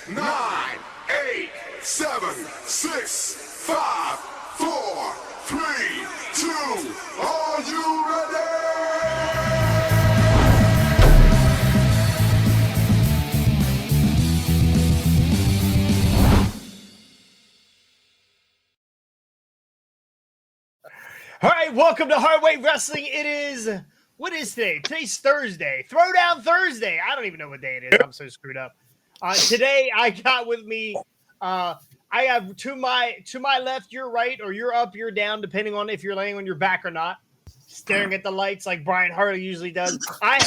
9, 8, 7, 6, 5, 4, 3, 2. Are you ready? All right, welcome to Hardweight Wrestling. What is today? Today's Thursday. Throwdown Thursday. I don't even know what day it is. I'm so screwed up. Today I got with me, I have to my left, you're right, or you're up, you're down, depending on if you're laying on your back or not. Staring at the lights like Brian Hartley usually does. I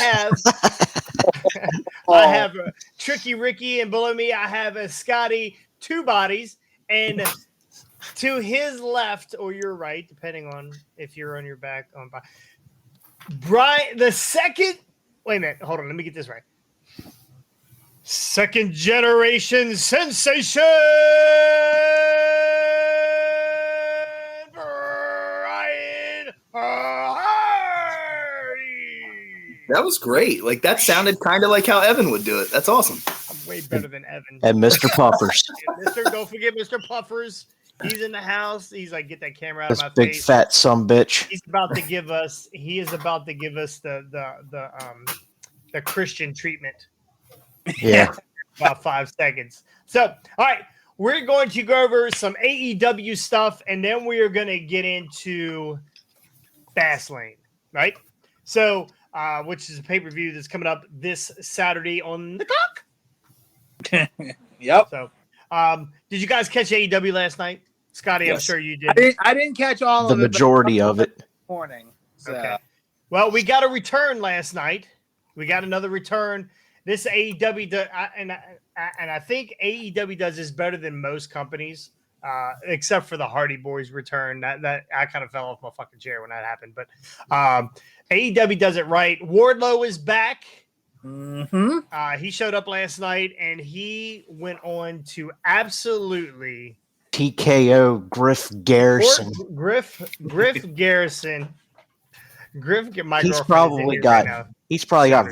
have Tricky Ricky, and below me I have a Scotty, two bodies, and to his left or your right, depending on if you're on your back. Brian, the second. Wait a minute. Hold on. Let me get this right. Second generation sensation. Brian Hardy. That was great. Like, that sounded kind of like how Evan would do it. That's awesome. I'm way better than Evan. And Mr. Puffers. Don't forget Mr. Puffers. He's in the house. He's like, get that camera out of my Big face. fat sumbitch. He is about to give us the Christian treatment. Yeah. About 5 seconds. So, all right, we're going to go over some AEW stuff, and then we are going to get into Fastlane, right? So, which is a pay-per-view that's coming up this Saturday on the clock. Yep. So, did you guys catch AEW last night? Scotty, yes. I'm sure you did. I didn't catch all of the it. The majority of it. Morning. So. Okay. Well, we got a return last night. We got another return. This AEW, and I think AEW does this better than most companies, except for the Hardy Boys return. That I kind of fell off my fucking chair when that happened. But AEW does it right. Warlow is back. Mm-hmm. He showed up last night, and he went on to absolutely TKO Griff Garrison. Griff Garrison. He's probably got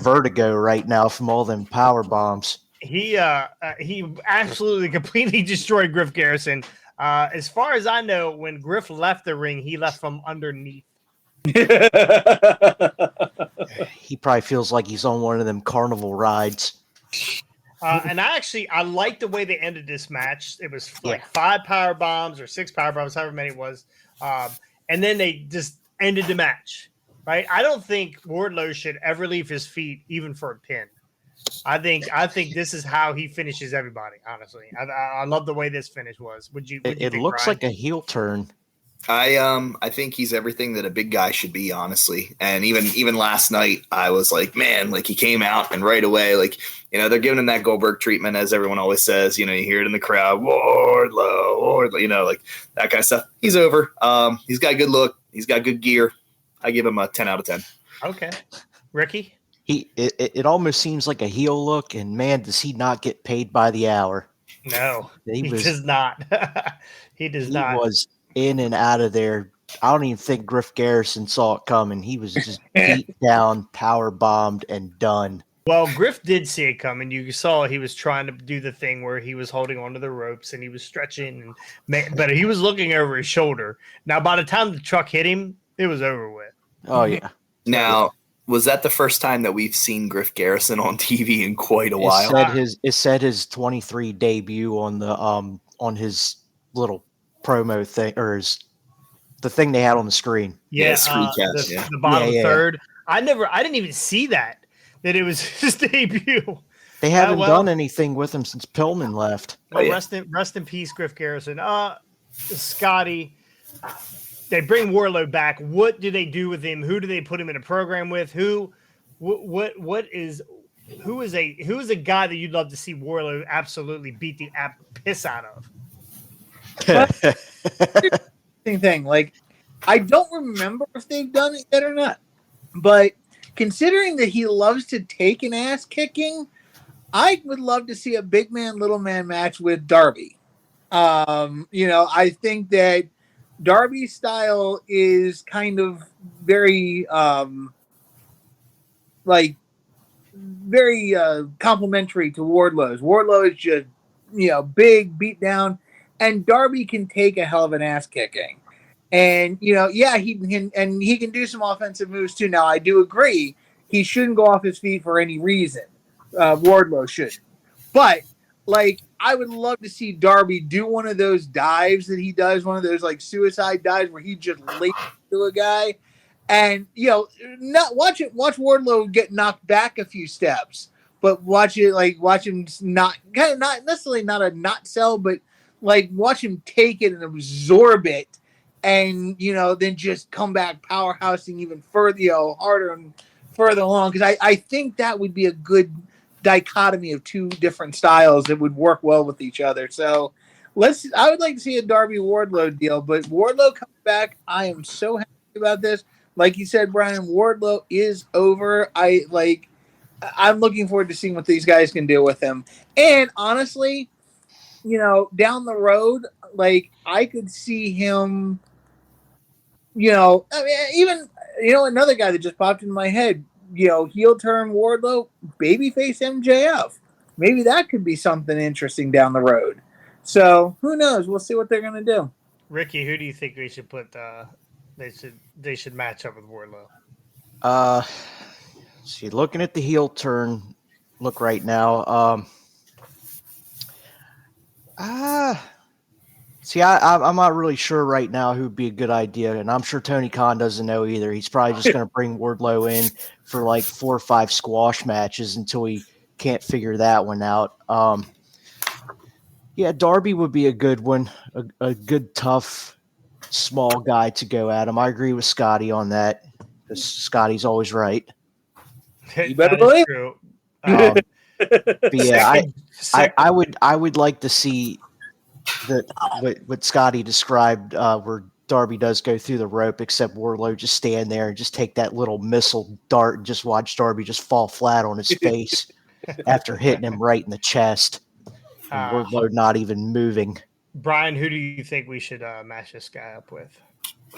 vertigo right now from all them power bombs. He absolutely completely destroyed Griff Garrison. As far as I know, when Griff left the ring, he left from underneath. He probably feels like he's on one of them carnival rides. And I like the way they ended this match. It was like 5 power bombs or 6 power bombs, however many it was. And then they just ended the match, right? I don't think Wardlow should ever leave his feet, even for a pin. I think this is how he finishes everybody. Honestly, I love the way this finish was. Would you? It looks like a heel turn. I think he's everything that a big guy should be, honestly. And even last night, I was like, man, like, he came out and right away, like, you know, they're giving him that Goldberg treatment, as everyone always says. You know, you hear it in the crowd, Wardlow, you know, like that kind of stuff. He's over. He's got a good look. He's got good gear. I give him a 10 out of 10. Okay, Ricky. It almost seems like a heel look, and man, does he not get paid by the hour? No, he does not. He does not. He was in and out of there. I don't even think Griff Garrison saw it coming. He was just beat down, power bombed, and done. Well, Griff did see it coming. You saw he was trying to do the thing where he was holding onto the ropes and he was stretching, but he was looking over his shoulder. Now, by the time the truck hit him, it was over with. Oh yeah. Now, was that the first time that we've seen Griff Garrison on TV in quite a while? It said his 23 debut on the on his little promo thing, or the thing they had on the screen. Yeah, the bottom third. I didn't even see that it was his debut. They haven't done anything with him since Pillman left. Well, rest in peace, Griff Garrison. Scotty, they bring Warlow back. What do they do with him? Who do they put him in a program with? Who is a guy that you'd love to see Warlow absolutely beat the piss out of? Same thing. Like, I don't remember if they've done it yet or not, but considering that he loves to take an ass kicking, I would love to see a big man, little man match with Darby. You know, I think that Darby's style is kind of very, very complimentary to Wardlow's. Wardlow is just big beat down, and Darby can take a hell of an ass kicking. And he can do some offensive moves too. Now I do agree he shouldn't go off his feet for any reason. Wardlow shouldn't. But I would love to see Darby do one of those dives that he does, one of those suicide dives where he just lays to a guy, and not watch Wardlow get knocked back a few steps, but watch him not necessarily not a not sell, but watch him take it and absorb it, and then just come back powerhousing even further, harder and further along, because I think that would be a good dichotomy of two different styles that would work well with each other. So I would like to see a Darby Wardlow deal, but Wardlow comes back. I am so happy about this. Like you said, Brian, Wardlow is over. I'm looking forward to seeing what these guys can do with him. And honestly, down the road, I could see him, even another guy that just popped into my head, heel turn Wardlow, babyface MJF. Maybe that could be something interesting down the road. So who knows? We'll see what they're going to do. Ricky, who do you think we should put? They should match up with Warlow. See, looking at the heel turn look right now. See, I'm not really sure right now who would be a good idea, and I'm sure Tony Khan doesn't know either. He's probably just going to bring Wardlow in for 4 or 5 squash matches until he can't figure that one out. Yeah, Darby would be a good one, a good, tough, small guy to go at him. I agree with Scotty on that, because Scotty's always right. You better believe. True. But yeah, I would like to see that what Scotty described, where Darby does go through the rope, except Warlow just stand there and just take that little missile dart and just watch Darby just fall flat on his face after hitting him right in the chest. And Warlow not even moving. Brian, who do you think we should match this guy up with?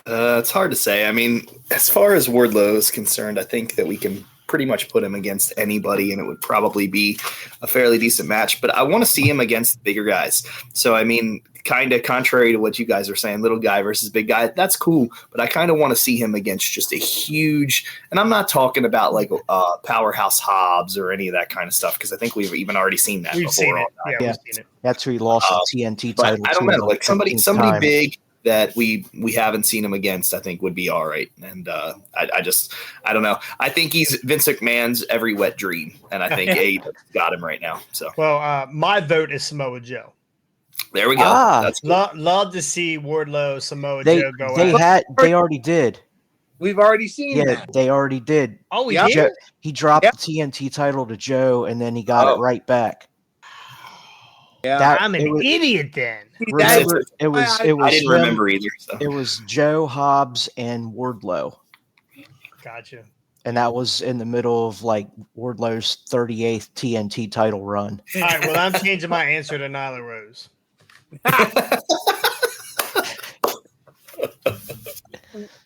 It's hard to say. I mean, as far as Wardlow is concerned, I think that we can pretty much put him against anybody, and it would probably be a fairly decent match. But I want to see him against bigger guys. So, I mean, kind of contrary to what you guys are saying, little guy versus big guy, that's cool. But I kind of want to see him against just a huge – and I'm not talking about Powerhouse Hobbs or any of that kind of stuff, because I think we've even already seen that before. Seen it. Yeah, we've seen it. That's who he lost the TNT title I don't know. Somebody time. big – that we haven't seen him against, I think would be all right. And I don't know. I think he's Vince McMahon's every wet dream, and I think AEW's got him right now. So my vote is Samoa Joe. There we go. That's cool. Love to see Wardlow, Samoa Joe go out. They already did. We've already seen that. Yeah, they already did. Oh, he did? He dropped the TNT title to Joe, and then he got it right back. Yeah, I'm an idiot then. Remember, it was I didn't remember either. So. It was Joe, Hobbs, and Wardlow. Gotcha. And that was in the middle of Wardlow's 38th TNT title run. All right, well, I'm changing my answer to Nyla Rose.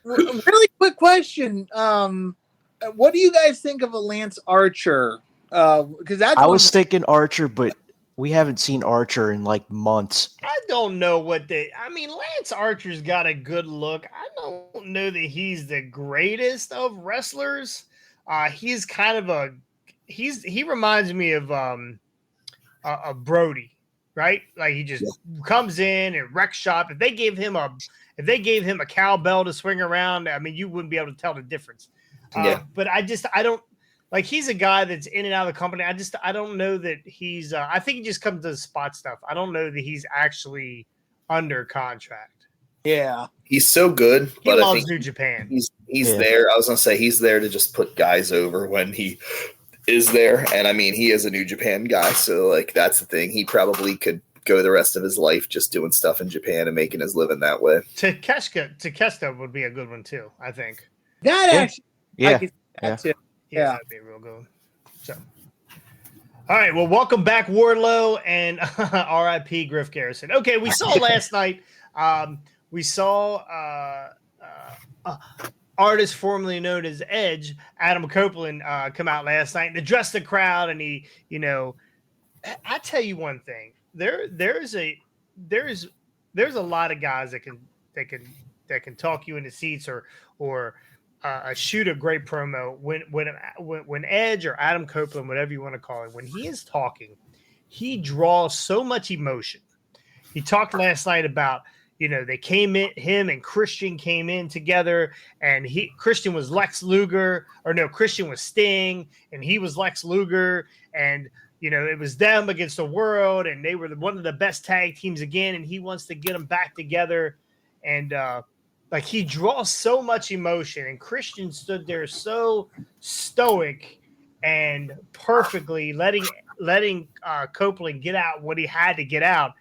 Really quick question. What do you guys think of a Lance Archer? Because I was thinking Archer, but we haven't seen Archer in months. I don't know Lance Archer's got a good look. I don't know that he's the greatest of wrestlers. He's kind of he reminds me of Brody, right? He just comes in and wrecks shop. If they gave him a cowbell to swing around, you wouldn't be able to tell the difference. But I don't. He's a guy that's in and out of the company. I don't know that he's I think he just comes to the spot stuff. I don't know that he's actually under contract. Yeah. He's so good. He loves New Japan. He's there. I was going to say he's there to just put guys over when he is there. And he is a New Japan guy. So that's the thing. He probably could go the rest of his life just doing stuff in Japan and making his living that way. Takeshita would be a good one too, I think. That actually. Yeah. I could see that too. Yeah, that'd be a real good one. So, all right. Well, welcome back, Warlow, and R.I.P. Griff Garrison. Okay, we saw last night. We saw artist formerly known as Edge, Adam Copland, come out last night and address the crowd. And he, I tell you one thing. there's a lot of guys that can talk you into seats or shoot a great promo when Edge or Adam Copeland, whatever you want to call it, when he is talking, he draws so much emotion. He talked last night about, they came in, him and Christian came in together, and Christian was Lex Luger, or no, Christian was Sting, and he was Lex Luger, and it was them against the world, and they were one of the best tag teams again, and he wants to get them back together, and he draws so much emotion, and Christian stood there so stoic and perfectly letting Copeland get out what he had to get out.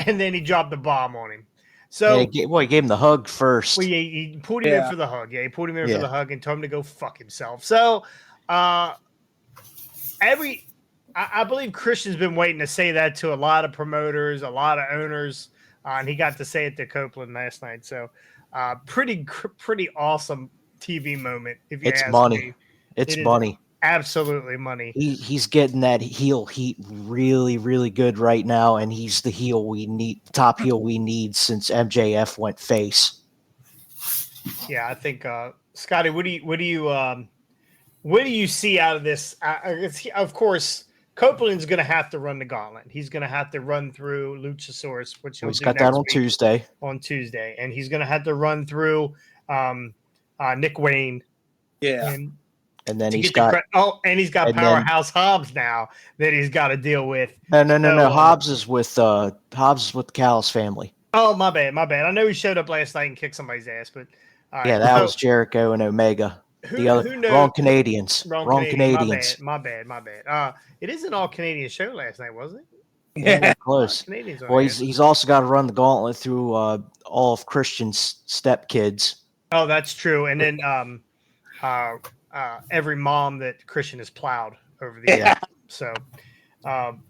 And then he dropped the bomb on him. So he gave him the hug first. Well, he pulled him in for the hug. Yeah, he pulled him in for the hug and told him to go fuck himself. So I believe Christian's been waiting to say that to a lot of promoters, a lot of owners, and he got to say it to Copeland last night. So pretty awesome TV moment. If you it's ask money. me. It's money. Absolutely money. He's getting that heel heat really, really good right now, and he's the top heel we need since MJF went face. Yeah, I think Scotty, what do you see out of this? Of course, Copeland's going to have to run the gauntlet. He's going to have to run through Luchasaurus, which he's got that on Tuesday. On Tuesday, and he's going to have to run through Nick Wayne. Yeah. And then he's got Powerhouse Hobbs now that he's got to deal with. No. Hobbs is with the Callis family. Oh, my bad. I know he showed up last night and kicked somebody's ass, but that was Jericho and Omega. Who knows? Wrong Canadians. Wrong Canadians. My bad. It is an all Canadian show last night, wasn't it? Yeah, close. Well, he's also got to run the gauntlet through all of Christian's stepkids. Oh, that's true. And then every mom that Christian has plowed over the years. So, and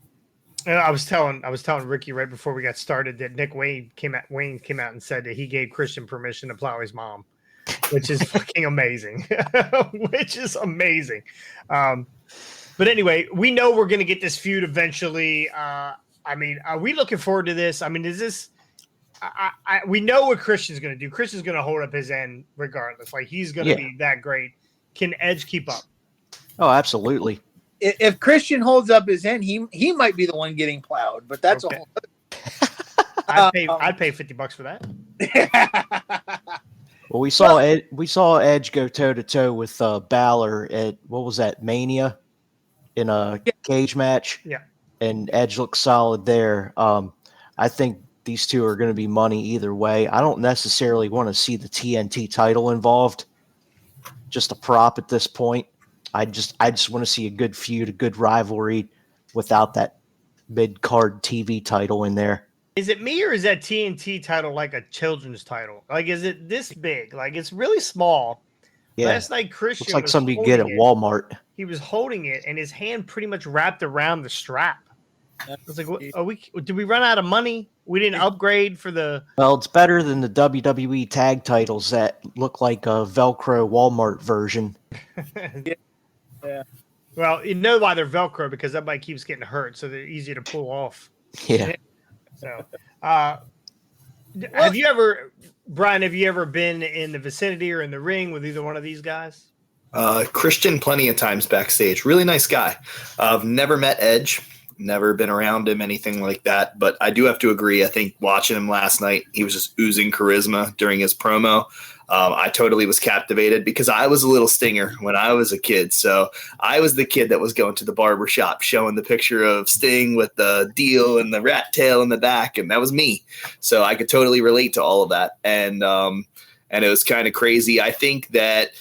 I was telling Ricky right before we got started that Wayne came out and said that he gave Christian permission to plow his mom, which is fucking amazing. But anyway, we know we're going to get this feud eventually. Are we looking forward to this? I mean, is this? We know what Christian's going to do. Christian's going to hold up his end regardless. Like, he's going to be that great. Can Edge keep up? Oh, absolutely. If Christian holds up his end, he might be the one getting plowed, but that's okay. I'd pay $50 for that. Well, we saw Edge go toe to toe with Balor at what was that, Mania, in a cage match. Yeah, and Edge looked solid there. I think these two are going to be money either way. I don't necessarily want to see the TNT title involved. Just a prop at this point. I just want to see a good feud, a good rivalry without that mid-card TV title in there. Is it me, or is that TNT title like a children's title? Like, is it this big? Like, it's really small. Yeah. Last night, Christian looks like something you get at Walmart. He was holding it, and his hand pretty much wrapped around the strap. I was like, did we run out of money? We didn't upgrade for the... Well, it's better than the WWE tag titles that look like a Velcro Walmart version. Yeah. Well, you know why they're Velcro, because everybody keeps getting hurt, so they're easy to pull off. Yeah. So, have you ever, Brian, been in the vicinity or in the ring with either one of these guys? Christian, plenty of times backstage. Really nice guy. I've never met Edge. Never been around him, anything like that. But I do have to agree. I think watching him last night, he was just oozing charisma during his promo. I totally was captivated because I was a little stinger when I was a kid. So I was the kid that was going to the barber shop showing the picture of Sting with the deal and the rat tail in the back. And that was me. So I could totally relate to all of that. And it was kind of crazy. I think that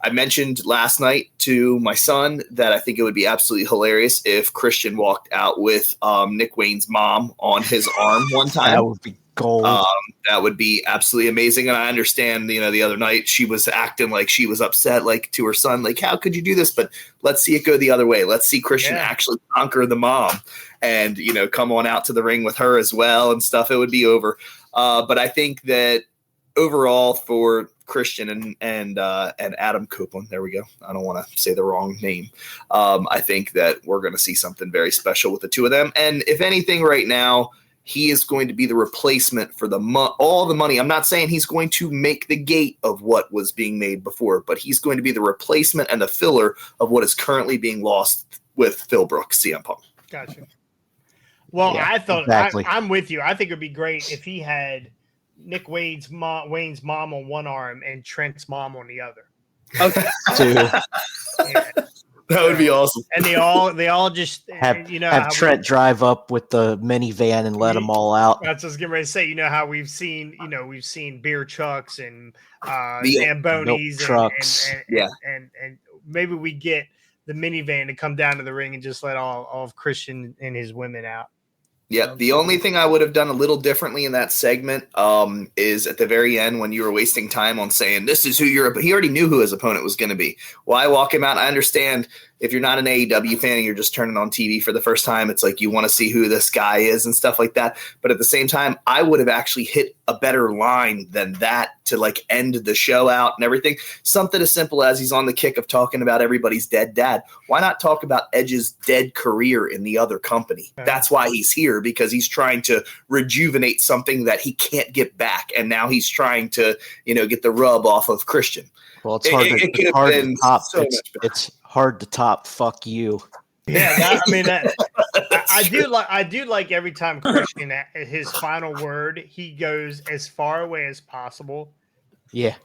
I mentioned last night to my son that I think it would be absolutely hilarious if Christian walked out with Nick Wayne's mom on his arm one time. That would be gold. That would be absolutely amazing. And I understand, the other night she was acting like she was upset, like to her son, like, how could you do this? But let's see it go the other way. Let's see Christian actually conquer the mom and, come on out to the ring with her as well and stuff. It would be over. But I think that overall for Christian and Adam Copland. There we go. I don't want to say the wrong name. I think that we're going to see something very special with the two of them. And if anything, right now, he is going to be the replacement for all the money. I'm not saying he's going to make the gate of what was being made before, but he's going to be the replacement and the filler of what is currently being lost with Phil Brooks, CM Punk. Gotcha. Well, Yeah, I thought exactly. I'm with you. I think it would be great if he had Nick Wayne's mom on one arm and Trent's mom on the other. Okay. To Yeah. That would be awesome. And they all just have, you know have how Trent drive up with the minivan and let them all out. That's what I was getting ready to say. You know how we've seen beer trucks and The Zambonis trucks. and maybe we get the minivan to come down to the ring and just let all of Christian and his women out. Yeah, the only thing I would have done a little differently in that segment is at the very end when you were wasting time on saying this is who he already knew who his opponent was going to be. Why walk him out? I understand if you're not an AEW fan and you're just turning on TV for the first time, it's like you want to see who this guy is and stuff like that. But at the same time, I would have actually hit a better line than that to like end the show out and everything. Something as simple as he's on the kick of talking about everybody's dead dad. Why not talk about Edge's dead career in the other company? That's why he's here, because he's trying to rejuvenate something that he can't get back. And now he's trying to, get the rub off of Christian. Well, it's hard to top. It's hard to top. Fuck you. Yeah, I do like every time Christian, his final word, he goes as far away as possible. Yeah.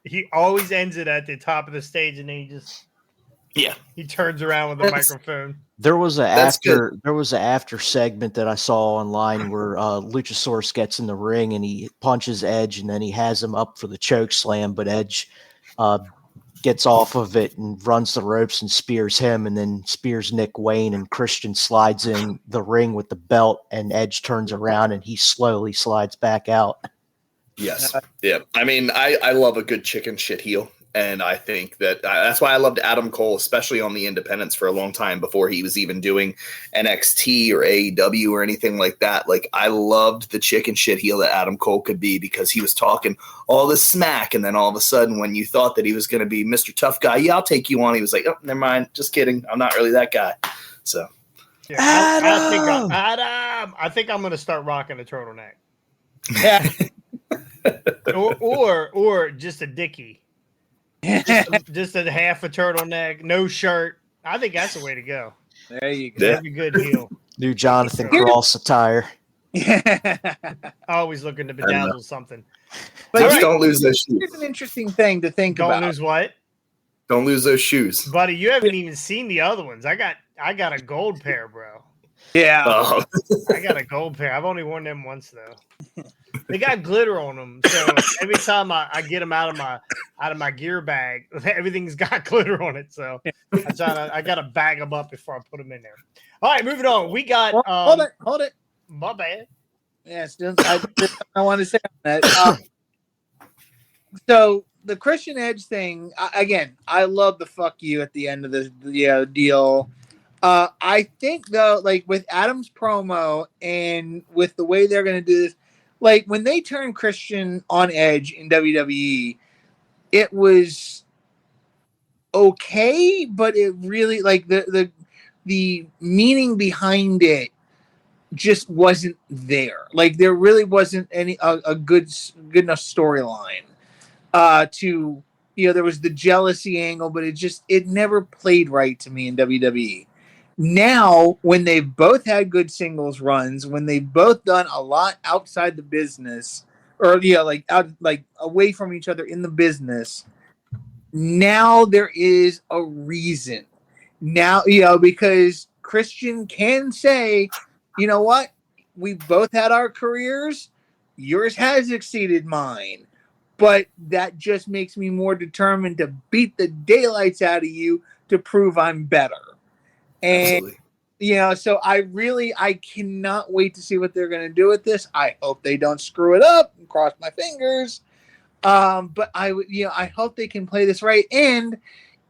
He always ends it at the top of the stage, and then he turns around with the microphone. There was an after segment that I saw online where Luchasaurus gets in the ring and he punches Edge, and then he has him up for the choke slam, but Edge gets off of it and runs the ropes and spears him, and then spears Nick Wayne, and Christian slides in the ring with the belt, and Edge turns around and he slowly slides back out. Yes. Yeah. I mean, I love a good chicken shit heel. And I think that's why I loved Adam Cole, especially on the independents for a long time before he was even doing NXT or AEW or anything like that. Like, I loved the chicken shit heel that Adam Cole could be, because he was talking all this smack. And then all of a sudden, when you thought that he was going to be Mr. Tough Guy, yeah, I'll take you on. He was like, oh, never mind. Just kidding. I'm not really that guy. So, yeah, Adam, I think I'm going to start rocking a turtleneck. Yeah. or just a dickie. Just a half a turtleneck, no shirt. I think that's the way to go. There you go. That'd be good heel. New Jonathan Cross attire. Always looking to bedazzle something. But just don't lose those shoes. Here's an interesting thing to think about. Don't lose what? Don't lose those shoes. Buddy, you haven't even seen the other ones. I got a gold pair, bro. Yeah. Oh. I got a gold pair. I've only worn them once though. They got glitter on them, so every time I get them out of my gear bag, everything's got glitter on it. So I got to bag them up before I put them in there. All right, moving on. We got hold it. My bad. Yes, I want to say that. So the Christian Edge thing again. I love the fuck you at the end of the deal. I think though, like with Adam's promo and with the way they're going to do this, like when they turned Christian on Edge in WWE, it was okay, but it really like the meaning behind it just wasn't there. Like there really wasn't a good enough storyline to there was the jealousy angle, but it never played right to me in WWE. Now, when they've both had good singles runs, when they've both done a lot outside the business, or away from each other in the business, now there is a reason. Now, because Christian can say, you know what? We both had our careers. Yours has exceeded mine. But that just makes me more determined to beat the daylights out of you to prove I'm better. And, Absolutely. So I cannot wait to see what they're going to do with this. I hope they don't screw it up and cross my fingers. But I hope they can play this right. And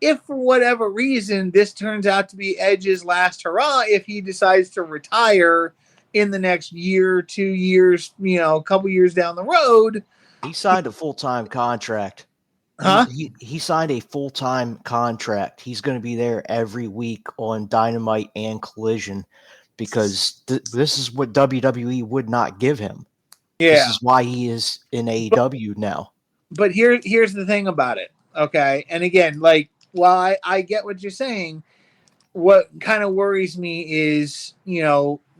if for whatever reason, this turns out to be Edge's last hurrah, if he decides to retire in the next year, 2 years, a couple years down the road. He signed a full-time contract. Huh? He signed a full-time contract. He's going to be there every week on Dynamite and Collision because this is what WWE would not give him. This Yeah. is why he is in AEW now. But here's the thing about it. Okay. And again, like, while I get what you're saying, what kind of worries me is,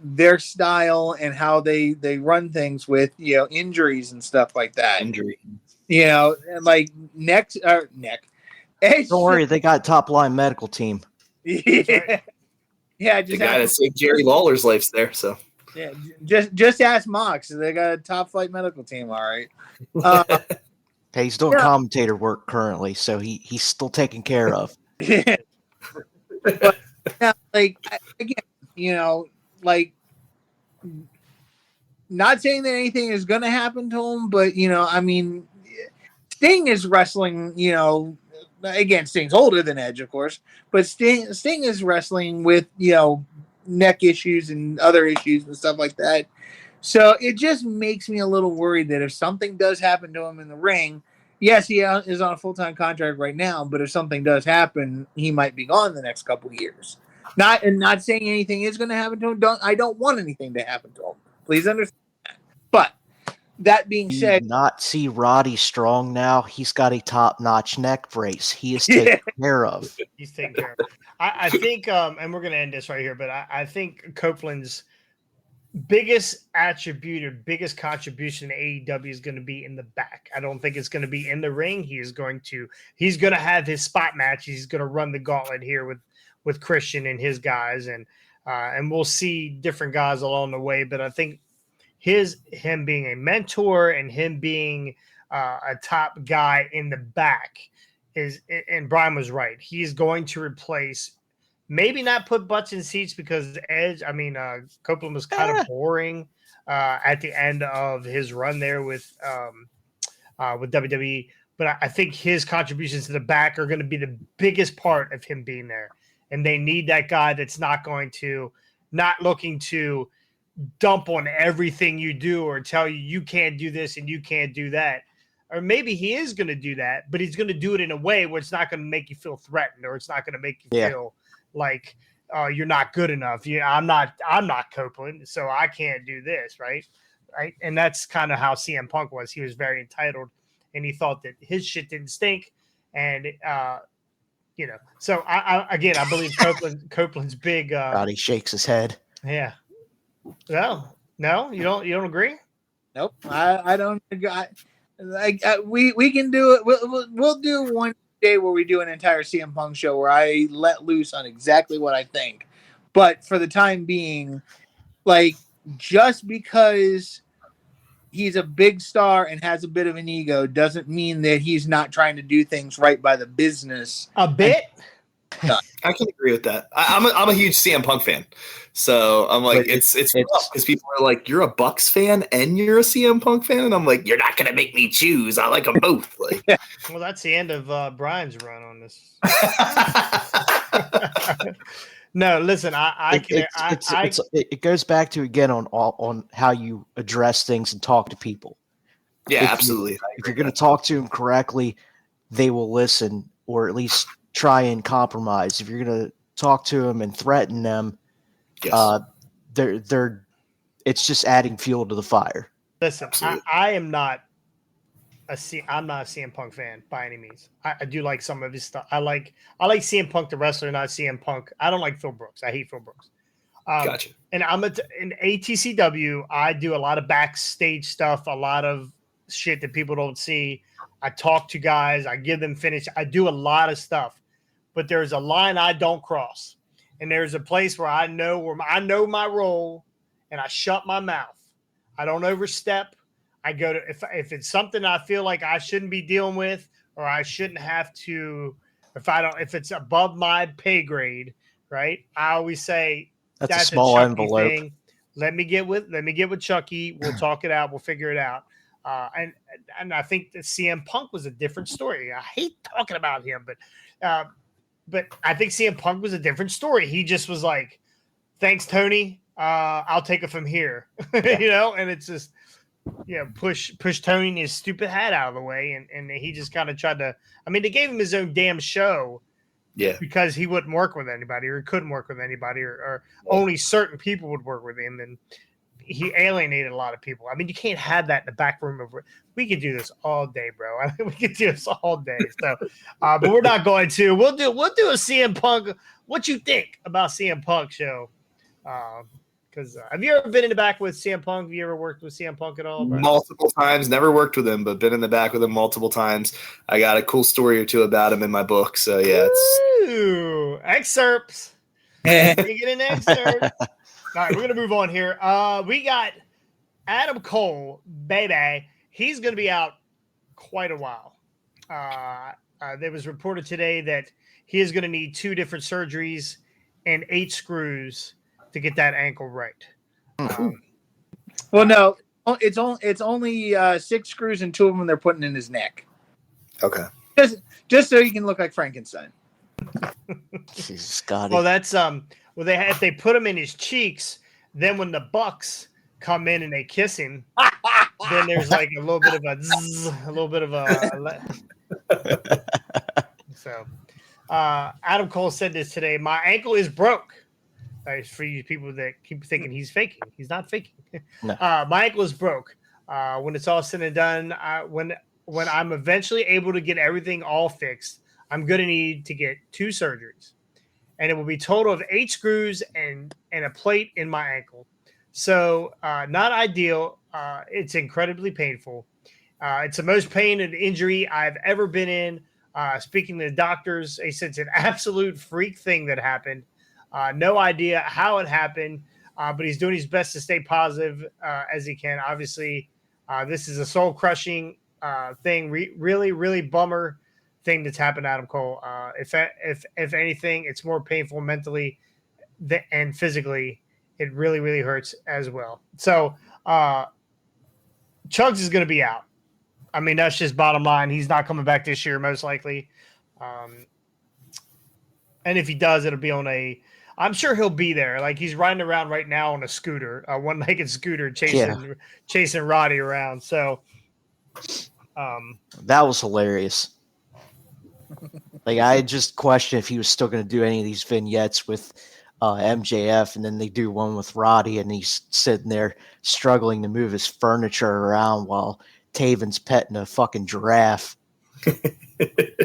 their style and how they run things with, injuries and stuff like that. Injury. And like neck. Edge, Don't worry, they got top-line medical team. yeah, yeah, The guy that saved Jerry Lawler's life's there. So yeah, just ask Mox. They got a top flight medical team. All right. Hey, he's doing commentator work currently, so he's still taken care of. But yeah, like again, like, not saying that anything is going to happen to him, but I mean, Sting is wrestling. Again, Sting's older than Edge, of course, but Sting is wrestling with neck issues and other issues and stuff like that. So it just makes me a little worried that if something does happen to him in the ring, yes, he is on a full-time contract right now, but if something does happen, he might be gone the next couple of years. Not saying anything is going to happen to him. I don't want anything to happen to him. Please understand that. But that being said, not see Roddy Strong now. He's got a top-notch neck brace. He is taken care of. He's taken care of. I think, and we're going to end this right here, but I think Copland's biggest attribute or biggest contribution to AEW is going to be in the back. I don't think it's going to be in the ring. He's going to have his spot match. He's going to run the gauntlet here with Christian and his guys, and we'll see different guys along the way. But I think him being a mentor and him being a top guy in the back is, and Brian was right. He's going to replace, maybe not put butts in seats, because Copeland was kind of boring at the end of his run there with WWE. But I think his contributions to the back are going to be the biggest part of him being there. And they need that guy that's not looking to dump on everything you do or tell you can't do this and you can't do that. Or maybe he is going to do that, but he's going to do it in a way where it's not going to make you feel threatened, or it's not going to make you feel like you're not good enough. I'm not Copeland, so I can't do this, right? And that's kind of how CM Punk was. He was very entitled, and he thought that his shit didn't stink. And so I believe Copeland's big. Roddy shakes his head. Yeah. No, you don't agree? Nope, I don't. We can do it. We'll do one day where we do an entire CM Punk show where I let loose on exactly what I think. But for the time being, like, just because he's a big star and has a bit of an ego doesn't mean that he's not trying to do things right by the business. A bit. I can agree with that. I'm a huge CM Punk fan, so I'm like, it's rough because people are like, you're a Bucks fan and you're a CM Punk fan, and I'm like, you're not gonna make me choose. I like them both. Like, well, that's the end of Brian's run on this. No, listen, it goes back to, again, on how you address things and talk to people. Yeah, absolutely. If you're going to talk to them correctly, they will listen, or at least try and compromise. If you're going to talk to them and threaten them, it's just adding fuel to the fire. Listen, I am not I'm not a CM Punk fan by any means. I do like some of his stuff. I like CM Punk the wrestler, not CM Punk. I don't like Phil Brooks. I hate Phil Brooks. Gotcha. And in ATCW, I do a lot of backstage stuff, a lot of shit that people don't see. I talk to guys. I give them finish. I do a lot of stuff. But there's a line I don't cross. And there's a place where I know my role, and I shut my mouth. I don't overstep. I go to, if it's something I feel like I shouldn't be dealing with, or I shouldn't have to, if it's above my pay grade, right? I always say that's a small envelope. Thing. Let me get with Chucky. We'll talk it out. We'll figure it out. And I think that CM Punk was a different story. I hate talking about him, but I think CM Punk was a different story. He just was like, "Thanks, Tony. I'll take it from here," and it's just. push Tony his stupid hat out of the way, and he just kind of tried to. I mean, they gave him his own damn show, because he wouldn't work with anybody, or couldn't work with anybody, or only certain people would work with him, and he alienated a lot of people. I mean, you can't have that in the back room of. We could do this all day, bro. I mean, we could do this all day. So, but we're not going to. We'll do a CM Punk. What you think about CM Punk show? Because have you ever been in the back with CM Punk? Have you ever worked with CM Punk at all? Multiple times. Never worked with him, but been in the back with him multiple times. I got a cool story or two about him in my book. So yeah, Ooh, excerpts. You get an excerpt. All right, we're gonna move on here. We got Adam Cole, baby. He's gonna be out quite a while. There was reported today that he is gonna need 2 different surgeries and 8 screws to get that ankle right. Well, no, it's only 6 screws and 2 of them they're putting in his neck. Okay. Just so he can look like Frankenstein. Jesus, Scotty. Well, that's if they put him in his cheeks, then when the Bucks come in and they kiss him, then there's like a little bit of a zzz, a little bit of a. So, Adam Cole said this today. My ankle is broke. For you people that keep thinking he's faking, he's not faking. No. My ankle is broke. When it's all said and done, when I'm eventually able to get everything all fixed, I'm going to need to get 2 surgeries, and it will be a total of 8 screws and a plate in my ankle. So not ideal. It's incredibly painful. It's the most pain and injury I've ever been in. Speaking to the doctors, they said it's an absolute freak thing that happened. No idea how it happened, but he's doing his best to stay positive as he can. Obviously, this is a soul-crushing thing. Really, really bummer thing that's happened to Adam Cole. If anything, it's more painful mentally and physically. It really, really hurts as well. So, Chugs is going to be out. I mean, that's just bottom line. He's not coming back this year, most likely. And if he does, it'll be on I'm sure he'll be there. Like he's riding around right now on a scooter, a one-legged scooter, chasing Roddy around. So, that was hilarious. Like I just questioned if he was still going to do any of these vignettes with MJF, and then they do one with Roddy, and he's sitting there struggling to move his furniture around while Taven's petting a fucking giraffe.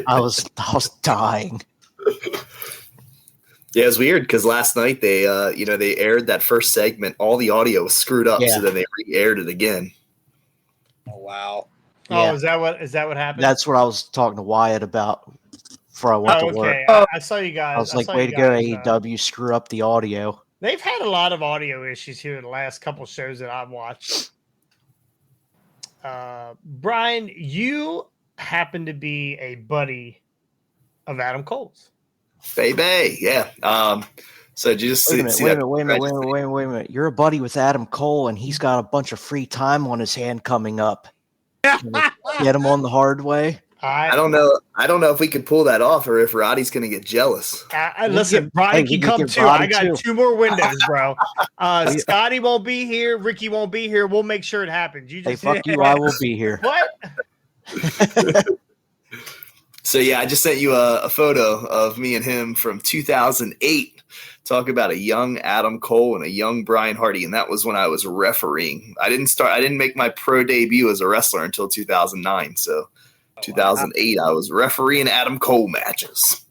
I was dying. Yeah, it's weird because last night they aired that first segment. All the audio was screwed up, so then they re-aired it again. Oh wow! Yeah. Oh, is that what happened? That's what I was talking to Wyatt about before I went to work. I saw you guys. I was like, "Way to go, AEW! Screw up the audio." They've had a lot of audio issues here in the last couple shows that I've watched. Brian, you happen to be a buddy of Adam Cole's. Baby, yeah. So just wait a minute. You're a buddy with Adam Cole, and he's got a bunch of free time on his hand coming up. Get him on the hard way. I don't know. I don't know if we can pull that off, or if Roddy's going to get jealous. Listen, Brian can come too. I got 2 more windows, bro. Scotty won't be here. Ricky won't be here. We'll make sure it happens. You just fuck you. I will be here. What? So, yeah, I just sent you a photo of me and him from 2008. Talk about a young Adam Cole and a young Brian Hardy, and that was when I was refereeing. I didn't make my pro debut as a wrestler until 2009. So, 2008, I was refereeing Adam Cole matches.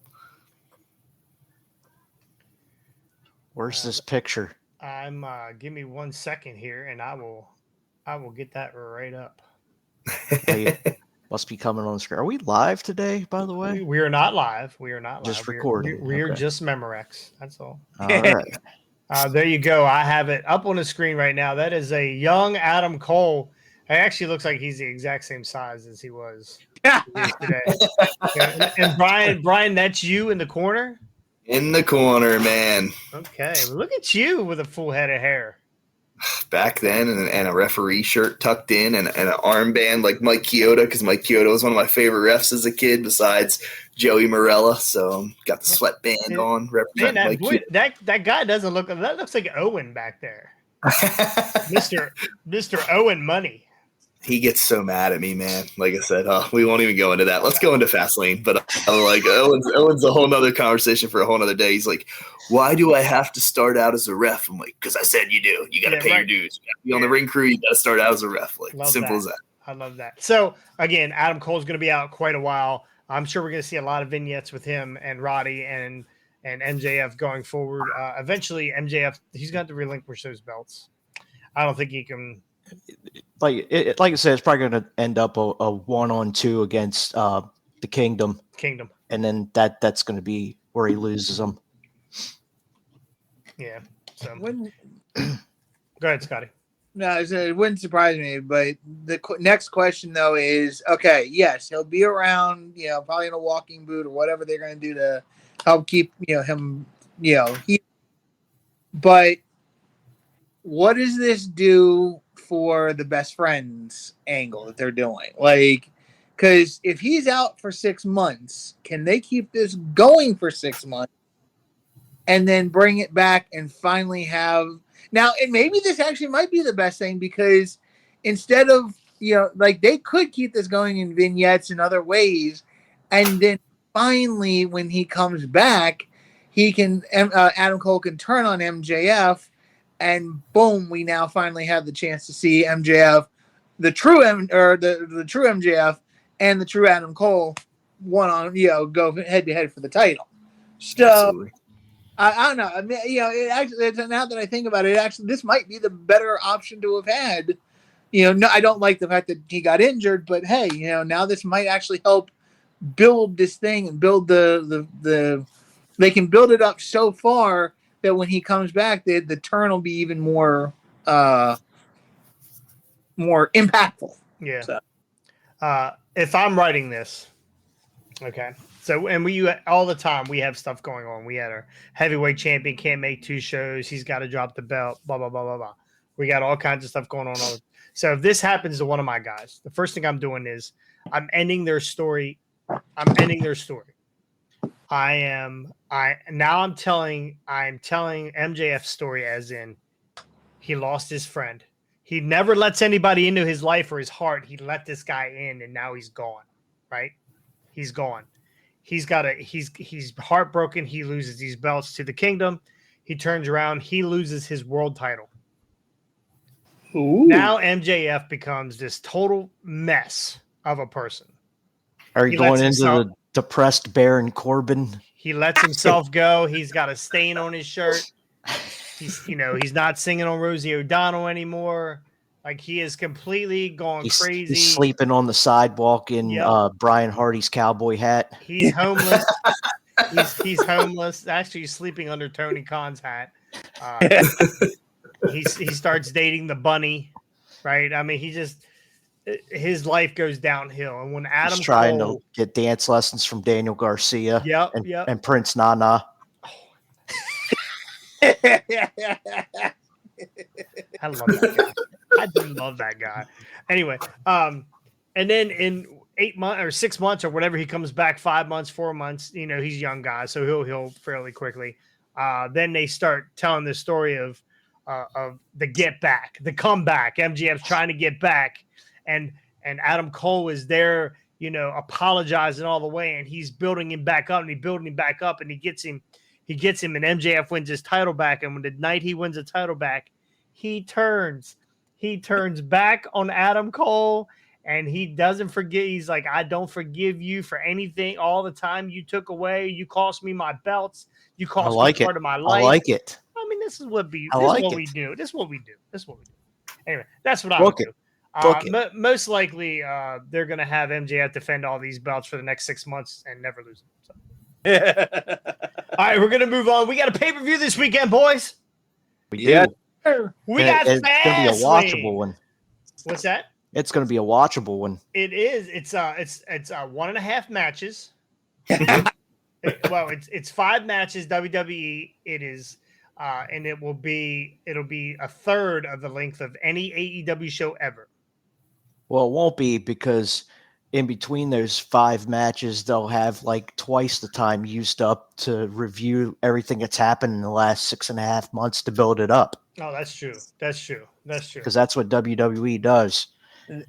Where's this picture? I'm give me 1 second here, and I will get that right up. Must be coming on the screen. Are we live today, by the way? We are not live. Just recording. We're just Memorex. That's all. All right. There you go. I have it up on the screen right now. That is a young Adam Cole. It actually looks like he's the exact same size as he was today. And Brian, that's you in the corner? In the corner, man. Okay. Well, look at you with a full head of hair. Back then, and a referee shirt tucked in, and an armband like Mike Chioda, because Mike Chioda was one of my favorite refs as a kid, besides Joey Morella. So got the sweatband on, representing that guy doesn't look. That looks like Owen back there, Mr. Owen Money. he gets so mad at me, man. Like I said, we won't even go into that. Let's go into Fastlane. But I'm like, Owen's a whole nother conversation for a whole nother day. He's like, why do I have to start out as a ref? I'm like, because I said you do. You got to pay your dues. You got to be on the ring crew. You got to start out as a ref. Like, simple as that. I love that. So, again, Adam Cole's going to be out quite a while. I'm sure we're going to see a lot of vignettes with him and Roddy and MJF going forward. Eventually, MJF, he's got to relinquish those belts. I don't think he can – like I said, it's probably going to end up a 1-on-2 against the Kingdom, and then that's going to be where he loses them. Yeah. So go ahead, Scotty. No, it wouldn't surprise me. But the next question though is, okay, yes, he'll be around, probably in a walking boot or whatever they're going to do to help keep him, but what does this do for the best friends angle that they're doing? Like, because if he's out for 6 months, can they keep this going for 6 months and then bring it back and finally have now? And maybe this actually might be the best thing, because instead of, like, they could keep this going in vignettes and other ways, and then finally when he comes back, he can Adam Cole can turn on MJF. And boom, we now finally have the chance to see MJF, the true MJF, and the true Adam Cole, go head to head for the title. So I don't know. I mean, it actually, now that I think about it, actually this might be the better option to have had. No, I don't like the fact that he got injured, but hey, now this might actually help build this thing and build the they can build it up so far that when he comes back, the turn will be even more impactful. Yeah. So. If I'm writing this, okay. So, and we all the time we have stuff going on. We had our heavyweight champion can't make 2 shows. He's got to drop the belt. Blah blah blah blah blah. We got all kinds of stuff going on. So if this happens to one of my guys, the first thing I'm doing is I'm ending their story. I'm telling MJF's story, as in he lost his friend. He never lets anybody into his life or his heart. He let this guy in, and now he's gone. Right? He's gone. He's heartbroken. He loses these belts to the Kingdom. He turns around. He loses his world title. Ooh. Now MJF becomes this total mess of a person. Are you going into the depressed Baron Corbin? He lets himself go. He's got a stain on his shirt. He's not singing on Rosie O'Donnell anymore. Like, he is completely gone crazy. He's sleeping on the sidewalk in Brian Hardy's cowboy hat. He's homeless. he's homeless. Actually, he's sleeping under Tony Khan's hat. He starts dating the bunny, right? I mean, his life goes downhill. And when Adam He's trying Cole, to get dance lessons from Daniel Garcia and Prince Nana. I love that guy. I do love that guy. Anyway, and then in 8 months or 6 months or whatever, he comes back 5 months, 4 months. He's a young guy, so he'll heal fairly quickly. Then they start telling the story of the get back, the comeback. MJF's trying to get back, and Adam Cole is there, apologizing all the way, and he's building him back up, and he gets him, and MJF wins his title back. And when the night he wins the title back, he turns back on Adam Cole, and he doesn't forget. He's like, I don't forgive you for anything. All the time you took away, you cost me my belts. You cost me part of my life. I like it. I mean, this is what we do. This is what we do. Anyway, that's what I would do. Most likely, they're going to have MJF defend all these belts for the next 6 months and never lose them. So. All right, we're going to move on. We got a pay-per-view this weekend, boys. We do. We got It's going to be a watchable one. What's that? It's going to be a watchable one. It is. It's 1.5 matches. It's 5 matches. WWE. It is, and it'll be a third of the length of any AEW show ever. Well, it won't be, because in between those 5 matches, they'll have like twice the time used up to review everything that's happened in the last 6.5 months to build it up. Oh, that's true. Because that's what WWE does.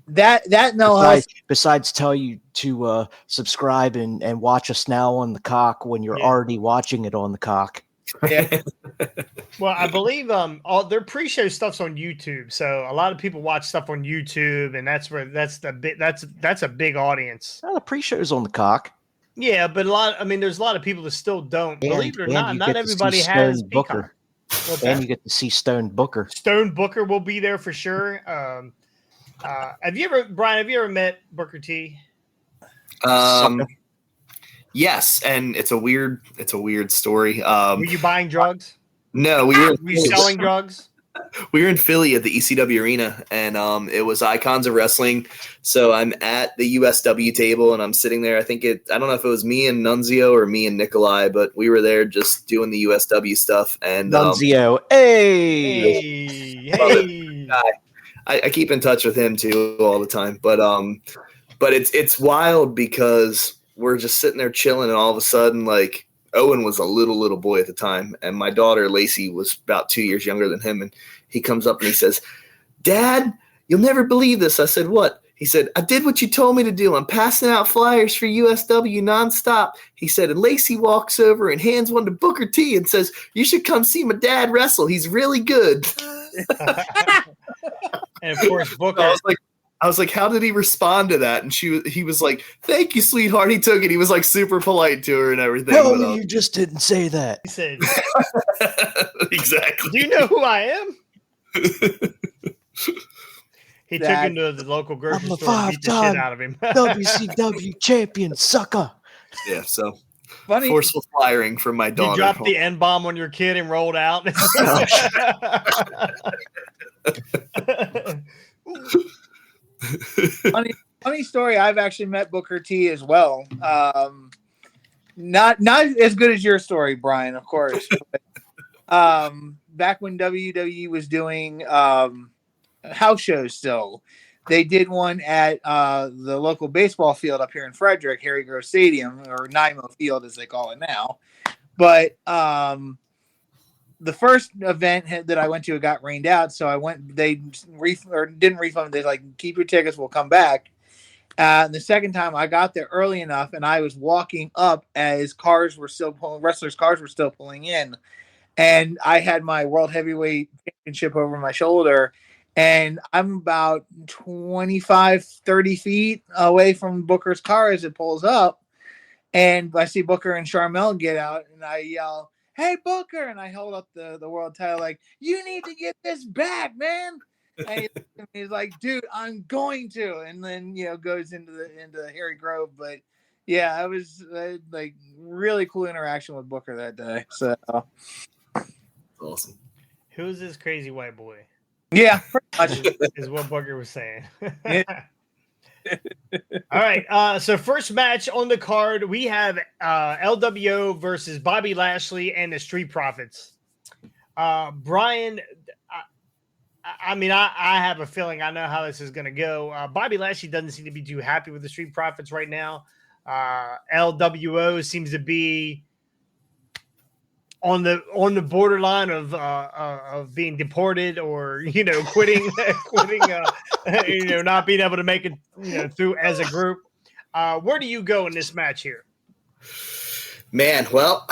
That no else. Besides tell you to subscribe and watch us now on the cock when you're Yeah. already watching it on the cock. Yeah. Well, I believe all their pre-show stuff's on YouTube, so a lot of people watch stuff on YouTube, and that's a big audience. Well, the pre-show's on the cock. Yeah, but there's a lot of people that still don't. Believe it or not, you not get to everybody see has Stone Peacock. Booker. What's And that? you get to see Stone Booker. Stone Booker will be there for sure. Brian? Have you ever met Booker T? Yes, and it's a weird story. Were you buying drugs? No, Were you selling drugs? We were in Philly at the ECW arena, and it was Icons of Wrestling. So I'm at the USW table, and I'm sitting there. I don't know if it was me and Nunzio or me and Nikolai, but we were there just doing the USW stuff. And Nunzio, hey. I keep in touch with him too all the time. But it's wild because we're just sitting there chilling, and all of a sudden, like, Owen was a little boy at the time, and my daughter Lacey was about 2 years younger than him, and he comes up and he says, "Dad, you'll never believe this." I said, "What?" He said, "I did what you told me to do. I'm passing out flyers for USW nonstop." He said, and Lacey walks over and hands one to Booker T and says, "You should come see my dad wrestle. He's really good." And of course, Booker. I was like, how did he respond to that? And he was like, "Thank you, sweetheart." He took it. He was like super polite to her and everything. No, you just didn't say that. He said, "Exactly. Do you know who I am?" He took him to the local grocery I'm a store and beat the shit out of him. WCW champion, sucker. Yeah, so Funny. forceful firing from my daughter. You dropped the N-bomb on your kid and rolled out. Funny story. I've actually met Booker T as well. Not as good as your story, Brian, of course. But, back when WWE was doing house shows, still, they did one at the local baseball field up here in Frederick, Harry Grove Stadium, or Nymo Field as they call it now. But the first event that I went to, it got rained out, so I went. They didn't refund. They like, keep your tickets. We'll come back. And the second time, I got there early enough, and I was walking up as wrestlers' cars were still pulling in, and I had my World Heavyweight Championship over my shoulder, and I'm about 25, 30 feet away from Booker's car as it pulls up, and I see Booker and Charmel get out, and I yell, "Hey, Booker!" And I hold up the world title like, "You need to get this back, man!" And he's like, "Dude, I'm going to." And then goes into Harry Grove. But yeah, I was like really cool interaction with Booker that day. So awesome. Who's this crazy white boy? Yeah, pretty much is what Booker was saying. Yeah. All right. So first match on the card, we have LWO versus Bobby Lashley and the Street Profits. Brian, I have a feeling I know how this is going to go. Bobby Lashley doesn't seem to be too happy with the Street Profits right now. LWO seems to be on the borderline of being deported or quitting, not being able to make it through as a group. Where do you go in this match here? Man, well,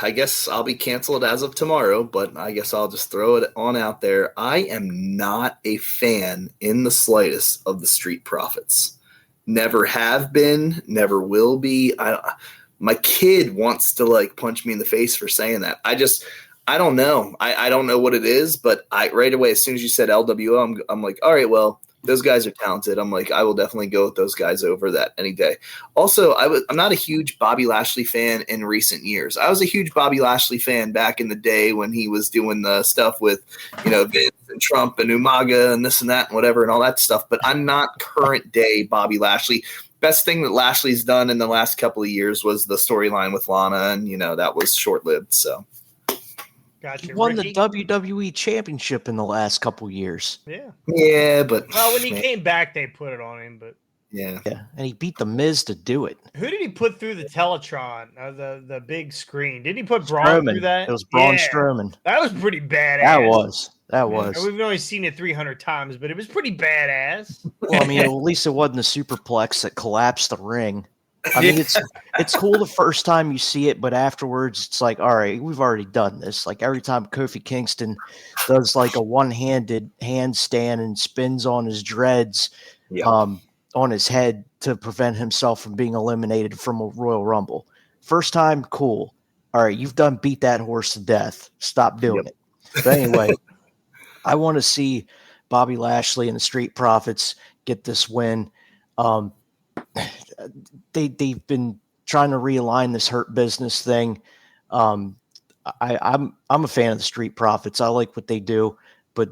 I guess I'll be canceled as of tomorrow, but I guess I'll just throw it on out there. I am not a fan in the slightest of the Street Profits. Never have been, never will be. My kid wants to punch me in the face for saying that. I don't know. I don't know what it is, but right away, as soon as you said LWO, I'm like, all right, well, those guys are talented. I'm like, I will definitely go with those guys over that any day. Also, I'm not a huge Bobby Lashley fan in recent years. I was a huge Bobby Lashley fan back in the day when he was doing the stuff with, Vince and Trump and Umaga and this and that and whatever and all that stuff. But I'm not current day Bobby Lashley. Best thing that Lashley's done in the last couple of years was the storyline with Lana, and that was short-lived. So, gotcha. He won Ricky? the WWE Championship in the last couple years. Yeah, but when he came back, they put it on him. But yeah, and he beat the Miz to do it. who did he put through the Teletron, the big screen? Did he put Braun through that? It was Braun Strowman. That was pretty badass. That was. That was. And we've only seen it 300 times, but it was pretty badass. Well, I mean, at least it wasn't a superplex that collapsed the ring. I mean, it's cool the first time you see it, but afterwards it's like, all right, we've already done this. Like every time Kofi Kingston does like a one-handed handstand and spins on his dreads on his head to prevent himself from being eliminated from a Royal Rumble. First time, cool. All right, you've done beat that horse to death. Stop doing it. But anyway, I want to see Bobby Lashley and the Street Profits get this win. They've been trying to realign this Hurt Business thing. I'm a fan of the Street Profits. I like what they do, but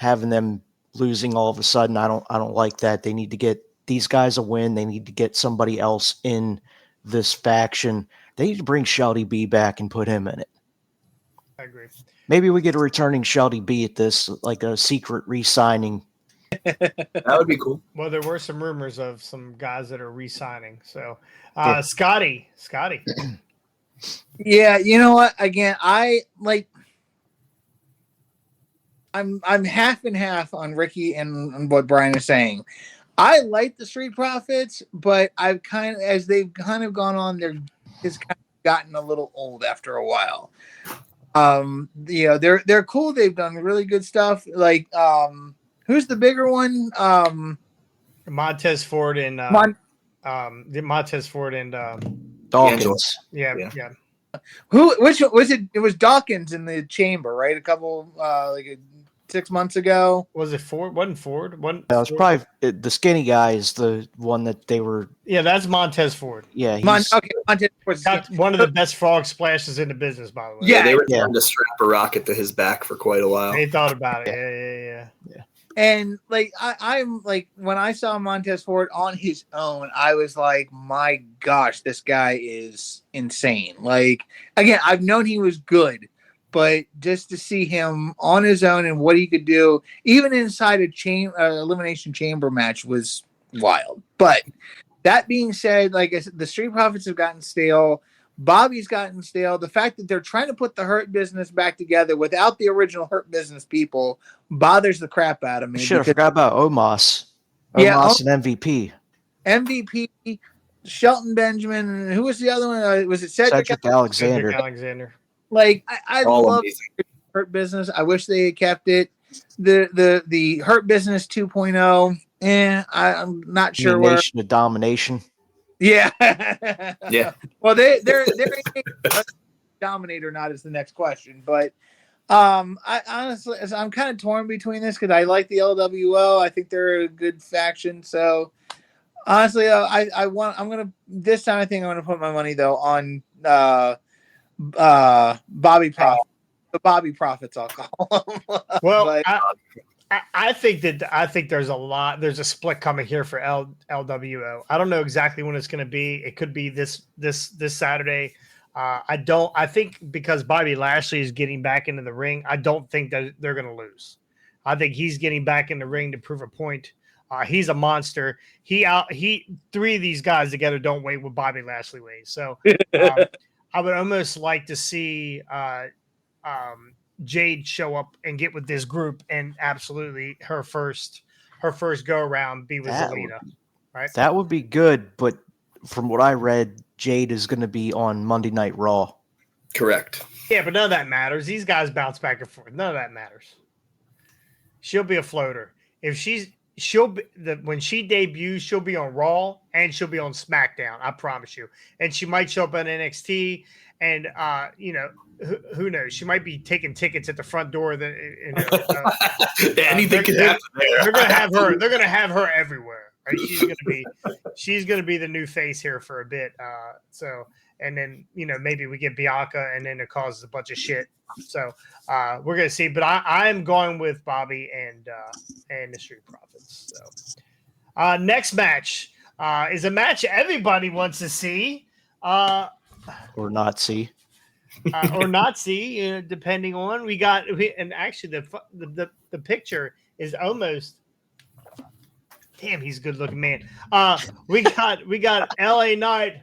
having them losing all of a sudden, I don't like that. They need to get these guys a win. They need to get somebody else in this faction. They need to bring Shelty B back and put him in it. I agree. Maybe we get a returning Shelty B at this, like a secret re-signing. That would be cool. Well, there were some rumors of some guys that are re-signing. So, Yeah. Scotty. Yeah, you know what? Again, I'm half and half on Ricky and what Brian is saying. I like the Street Profits, but I've as they've kind of gone on, it's kind of gotten a little old after a while. They're cool. They've done really good stuff. Like, who's the bigger one? Montez Ford and Montez Ford and Dawkins. yeah. Which was it? It was Dawkins in the chamber, right? A couple 6 months ago. Was it Ford? Wasn't Ford? That was probably the skinny guy is the one that they were. Yeah, that's Montez Ford. Yeah, Montez Ford got one of the best frog splashes in the business, by the way. Yeah, they were trying to strap a rocket to his back for quite a while. They thought about it. Yeah. And I'm like, when I saw Montez Ford on his own, I was like, my gosh, this guy is insane. Like, again, I've known he was good, but just to see him on his own and what he could do, even inside a elimination chamber match, was wild. But that being said, like I said, the Street Profits have gotten stale. Bobby's gotten stale. The fact that they're trying to put the Hurt Business back together without the original Hurt Business people bothers the crap out of me. Should have forgot about Omos. Omos and MVP. MVP, Shelton Benjamin, and who was the other one? Was it Cedric Alexander? Cedric Alexander. Like, I love amazing. Hurt Business. I wish they had kept it. The Hurt Business 2.0. I'm not sure where. Nation of Domination. Yeah. Yeah. Well, they're dominate or not is the next question, but I honestly, I'm kind of torn between this because I like the LWO. I think they're a good faction. So honestly, this time I think I'm gonna put my money though on Bobby Profit. The Bobby Profits, I'll call them. Well, I think there's a split coming here for LWO. I don't know exactly when it's going to be. It could be this Saturday. I think because Bobby Lashley is getting back into the ring, I don't think that they're going to lose. I think he's getting back in the ring to prove a point. He's a monster. Three of these guys together don't weigh what Bobby Lashley weighs. So I would almost like to see Jade show up and get with this group and absolutely her first go around be with Zelina, right? That would be good, but from what I read, Jade is going to be on Monday Night Raw. Correct. Yeah, but none of that matters. These guys bounce back and forth. None of that matters. She'll be a floater. When she debuts, she'll be on Raw and she'll be on SmackDown. I promise you. And she might show up on NXT, and who knows? She might be taking tickets at the front door. Anything can happen there. They're gonna have her. They're gonna have her everywhere. Right? She's gonna be the new face here for a bit. And then maybe we get Bianca, and then it causes a bunch of shit. So we're gonna see. But I'm going with Bobby and the Street Profits. So next match is a match everybody wants to see. Or not see. Or not see, depending on and actually the picture is almost. Damn, he's a good looking man. We got LA Knight,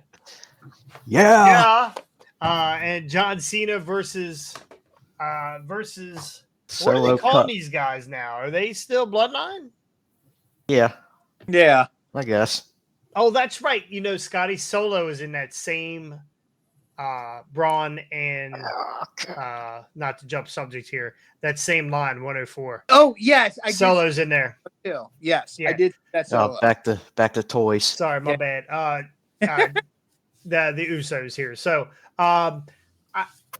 yeah, and John Cena versus What are Solo they calling Cup. these guys now? Are they still Bloodline? Yeah, Yeah. I guess. Oh, that's right. Scotty Solo is in that same Braun and not to jump subject here, that same line 104. Oh yes, I Solo's in there. did too. Yes, Yeah. I did. That's Oh, back to toys. Sorry, my bad. The Usos here. So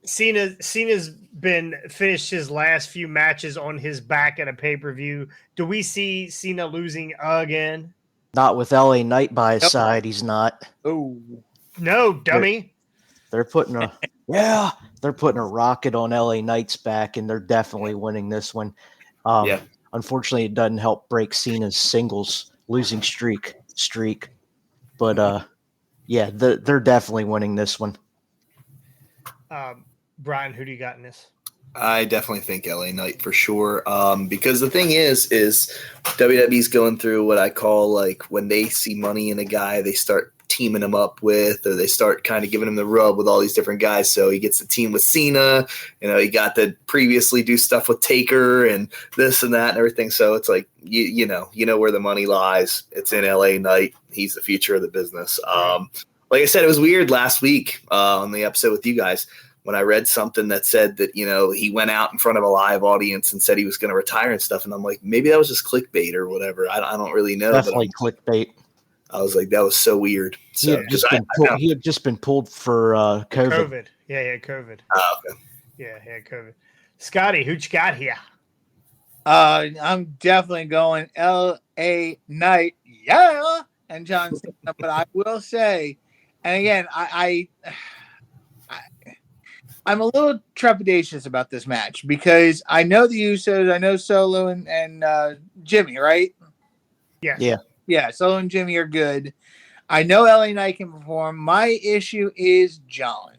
Cena's been finished his last few matches on his back at a pay-per-view. Do we see Cena losing again? Not with LA Knight by his side. He's not. Oh. No, dummy. They're putting a rocket on LA Knight's back, and they're definitely winning this one. Unfortunately, it doesn't help break Cena's singles losing streak. But they're definitely winning this one. Brian, who do you got in this? I definitely think LA Knight for sure. Because the thing is WWE's going through what I call like when they see money in a guy, they start teaming him up with, or they start kind of giving him the rub with all these different guys. So he gets the team with Cena, he got to previously do stuff with Taker and this and that and everything. So it's like, you know where the money lies. It's in LA Knight. He's the future of the business. Like I said, it was weird last week on the episode with you guys when I read something that said that, he went out in front of a live audience and said he was going to retire and stuff. And I'm like, maybe that was just clickbait or whatever. I don't really know. Definitely clickbait. I was like, that was so weird. So he had just been pulled for COVID. Yeah, COVID. Oh, okay. Yeah, COVID. Scotty, who you got here? I'm definitely going LA Knight. Yeah. And John Cena, but I will say, and again, I'm a little trepidatious about this match because I know the Usos, I know Solo and Jimmy, right? Yes. Yeah, Solo and Jimmy are good. I know LA Knight can perform. My issue is John.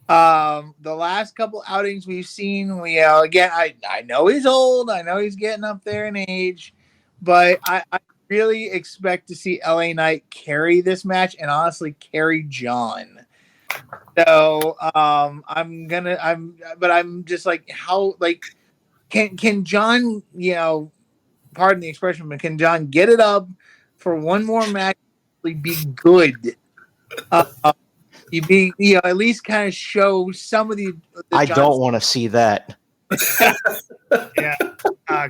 The last couple outings we've seen, again, I know he's old. I know he's getting up there in age, but I really expect to see LA Knight carry this match and honestly carry John. So I'm just like, how, like, can John, pardon the expression, but can John get it up for one more match? Be good. You at least kind of show some of the I don't want to see that. Yeah.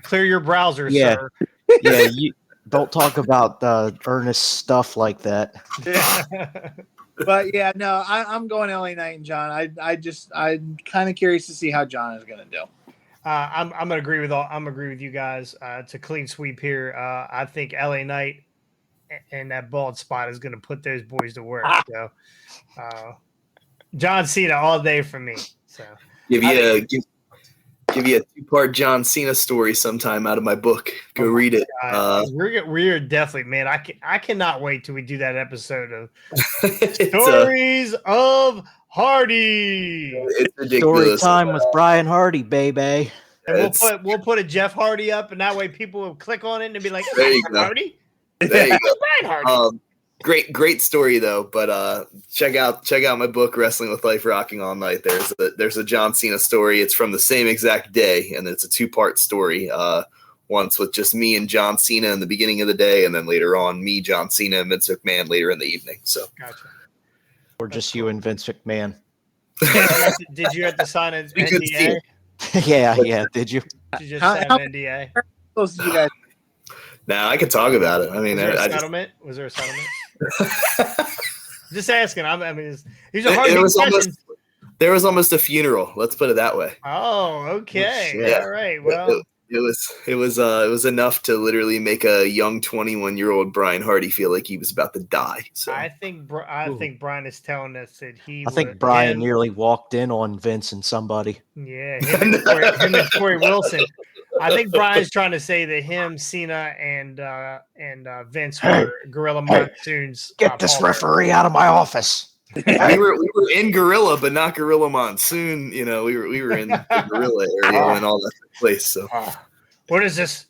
Clear your browser, sir. Yeah, you don't talk about earnest stuff like that. Yeah. But yeah, no, I'm going LA Knight and John. I'm kind of curious to see how John is going to do. I'm gonna agree with you guys. It's a clean sweep here. I think LA Knight and that bald spot is gonna put those boys to work. So John Cena all day for me. So give you a 2-part John Cena story sometime out of my book. Go read it. We're definitely, man. I cannot wait till we do that episode of Stories of Hardy. It's ridiculous. Story time with Brian Hardy, baby. And we'll put a Jeff Hardy up, and that way people will click on it and be like, there you go. Hardy. There you go. Brian Hardy. Great story though. But check out my book, Wrestling with Life, Rocking All Night. There's a John Cena story. It's from the same exact day, and it's a 2-part story. Once with just me and John Cena in the beginning of the day, and then later on me, John Cena, and Vince McMahon later in the evening. So Gotcha. Or just you and Vince McMahon. Did you have to sign an NDA? Yeah. Did you? Did you just sign an NDA? How close did you guys? now I can talk about it. I mean, Was there a settlement? Just asking. These are hard questions. There was almost a funeral. Let's put it that way. Oh, okay. Yeah. All right. Well, it was enough to literally make a young 21-year-old Brian Hardy feel like he was about to die. So I think Brian is telling us that I think Brian nearly walked in on Vince and somebody. Yeah, him and Corey Wilson. I think Brian's trying to say that him, Cena, and Vince were Gorilla Monsoon's. Get this referee out of my office. we were in Gorilla, but not Gorilla Monsoon. We were in the Gorilla area and all that place. So what is this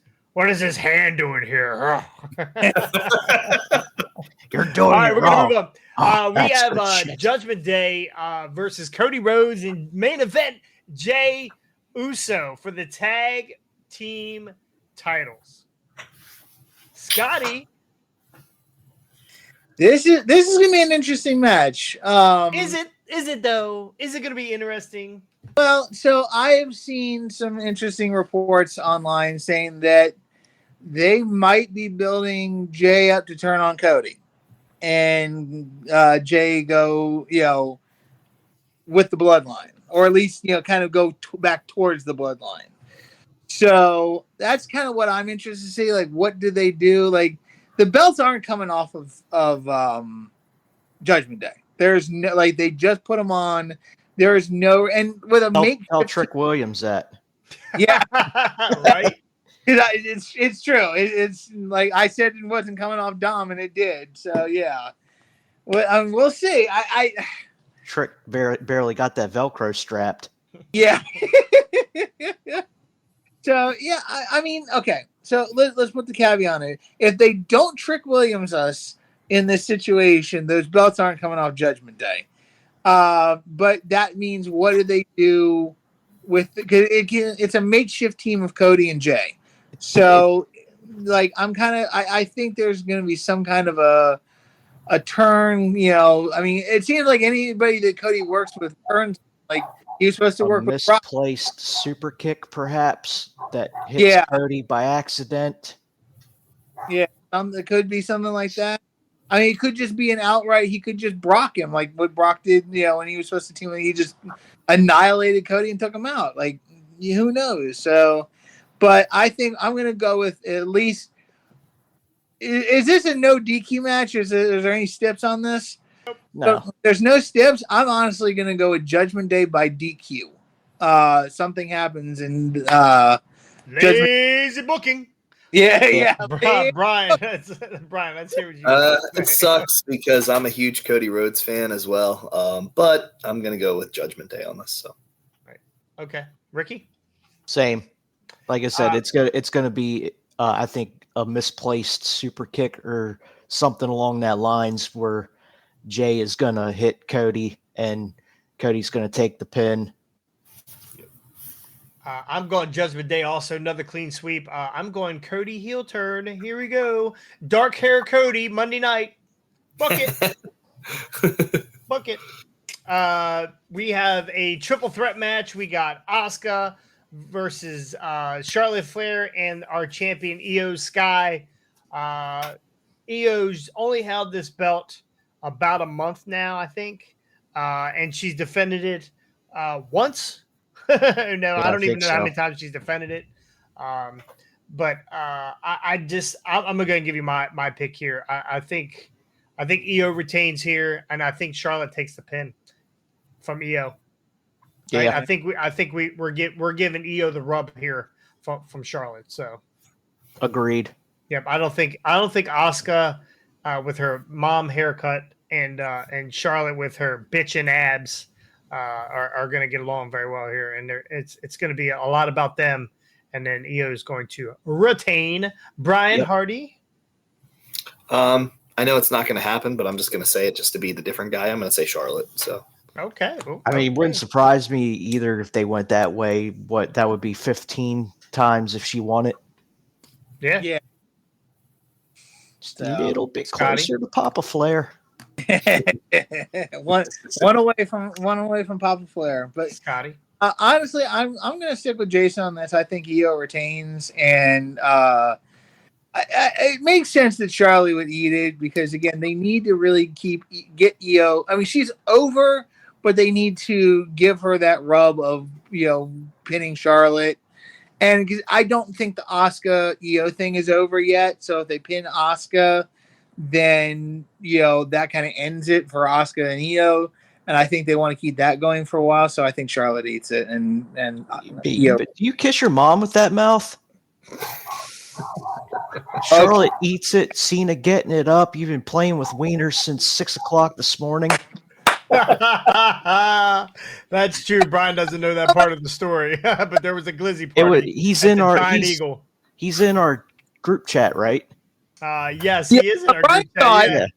hand doing here? You're doing all right. We're wrong. gonna move on. We have Judgment Day versus Cody Rhodes in main event. Jay Uso for the tag team titles. Scotty, This is gonna be an interesting match. is it though? Is it going to be interesting? Well, so I have seen some interesting reports online saying that they might be building Jay up to turn on Cody, and Jay go, with the bloodline, or at least kind of go back towards the bloodline. So that's kind of what I'm interested to see. Like, what do they do? Like, the belts aren't coming off of Judgment Day. There's no, like, they just put them on. There is no, and with a Tell Trick Williams that. Yeah, Right. it's true. It's like I said, it wasn't coming off Dom, and it did. So yeah, we'll see. I Trick barely got that Velcro strapped. yeah. So yeah, I mean, okay. So let's put the caveat on it. If they don't Trick Williams us in this situation, those belts aren't coming off Judgment Day. But that means, what do they do with it's a makeshift team of Cody and Jay. So like I think there's going to be some kind of a turn, I mean, it seems like anybody that Cody works with turns, like he was supposed to work with Brock. Misplaced super kick, perhaps, that hits Cody by accident. Yeah, it could be something like that. I mean, it could just be an outright. He could just Brock him, like what Brock did, when he was supposed to team. He just annihilated Cody and took him out. Like, who knows? So, but I think I'm going to go with at least. Is this a no DQ match? Is there any steps on this? No. So, there's no steps. I'm honestly going to go with Judgment Day by DQ. Something happens and Lazy booking. Yeah. Brian, let's hear what you it sucks because I'm a huge Cody Rhodes fan as well. But I'm gonna go with Judgment Day on this. So, right. Okay, Ricky. Same. Like I said, it's gonna be I think a misplaced super kick or something along that lines where Jay is gonna hit Cody and Cody's gonna take the pin. I'm going Judgment Day also, another clean sweep. I'm going Cody heel turn. Here we go. Dark hair Cody, Monday night. Bucket. Bucket. We have a triple threat match. We got Asuka versus Charlotte Flair and our champion Io Sky. Io's only held this belt about a month now, I think. And she's defended it once. No, I don't even know how many times she's defended it. But I'm going to give you my pick here. I think Io retains here, and I think Charlotte takes the pin from Io. Right? Yeah, I think we're giving Io the rub here from Charlotte. So agreed. Yep, I don't think Asuka with her mom haircut and Charlotte with her bitchin' abs are going to get along very well here, and it's going to be a lot about them. And then Io is going to retain. Brian Hardy. I know it's not going to happen, but I'm just going to say it just to be the different guy. I'm going to say Charlotte. So okay. I mean, it wouldn't surprise me either if they went that way. What that would be 15 times if she won it. Yeah. Just a little bit closer to Papa Flair. one away from Papa Flair, but Scotty. Honestly, I'm going to stick with Jason on this. I think Io retains, and it makes sense that Charlie would eat it because again, they need to really get Io. I mean, she's over, but they need to give her that rub of pinning Charlotte. And I don't think the Asuka Io thing is over yet. So if they pin Asuka, then that kind of ends it for Asuka and Io, and I think they want to keep that going for a while. So I think Charlotte eats it, and Io. Do you kiss your mom with that mouth? Charlotte eats it. Cena getting it up. You've been playing with wieners since 6:00 this morning. That's true. Brian doesn't know that part of the story, but there was a glizzy party. He's in our group chat, right? Yes, he is in our group chat.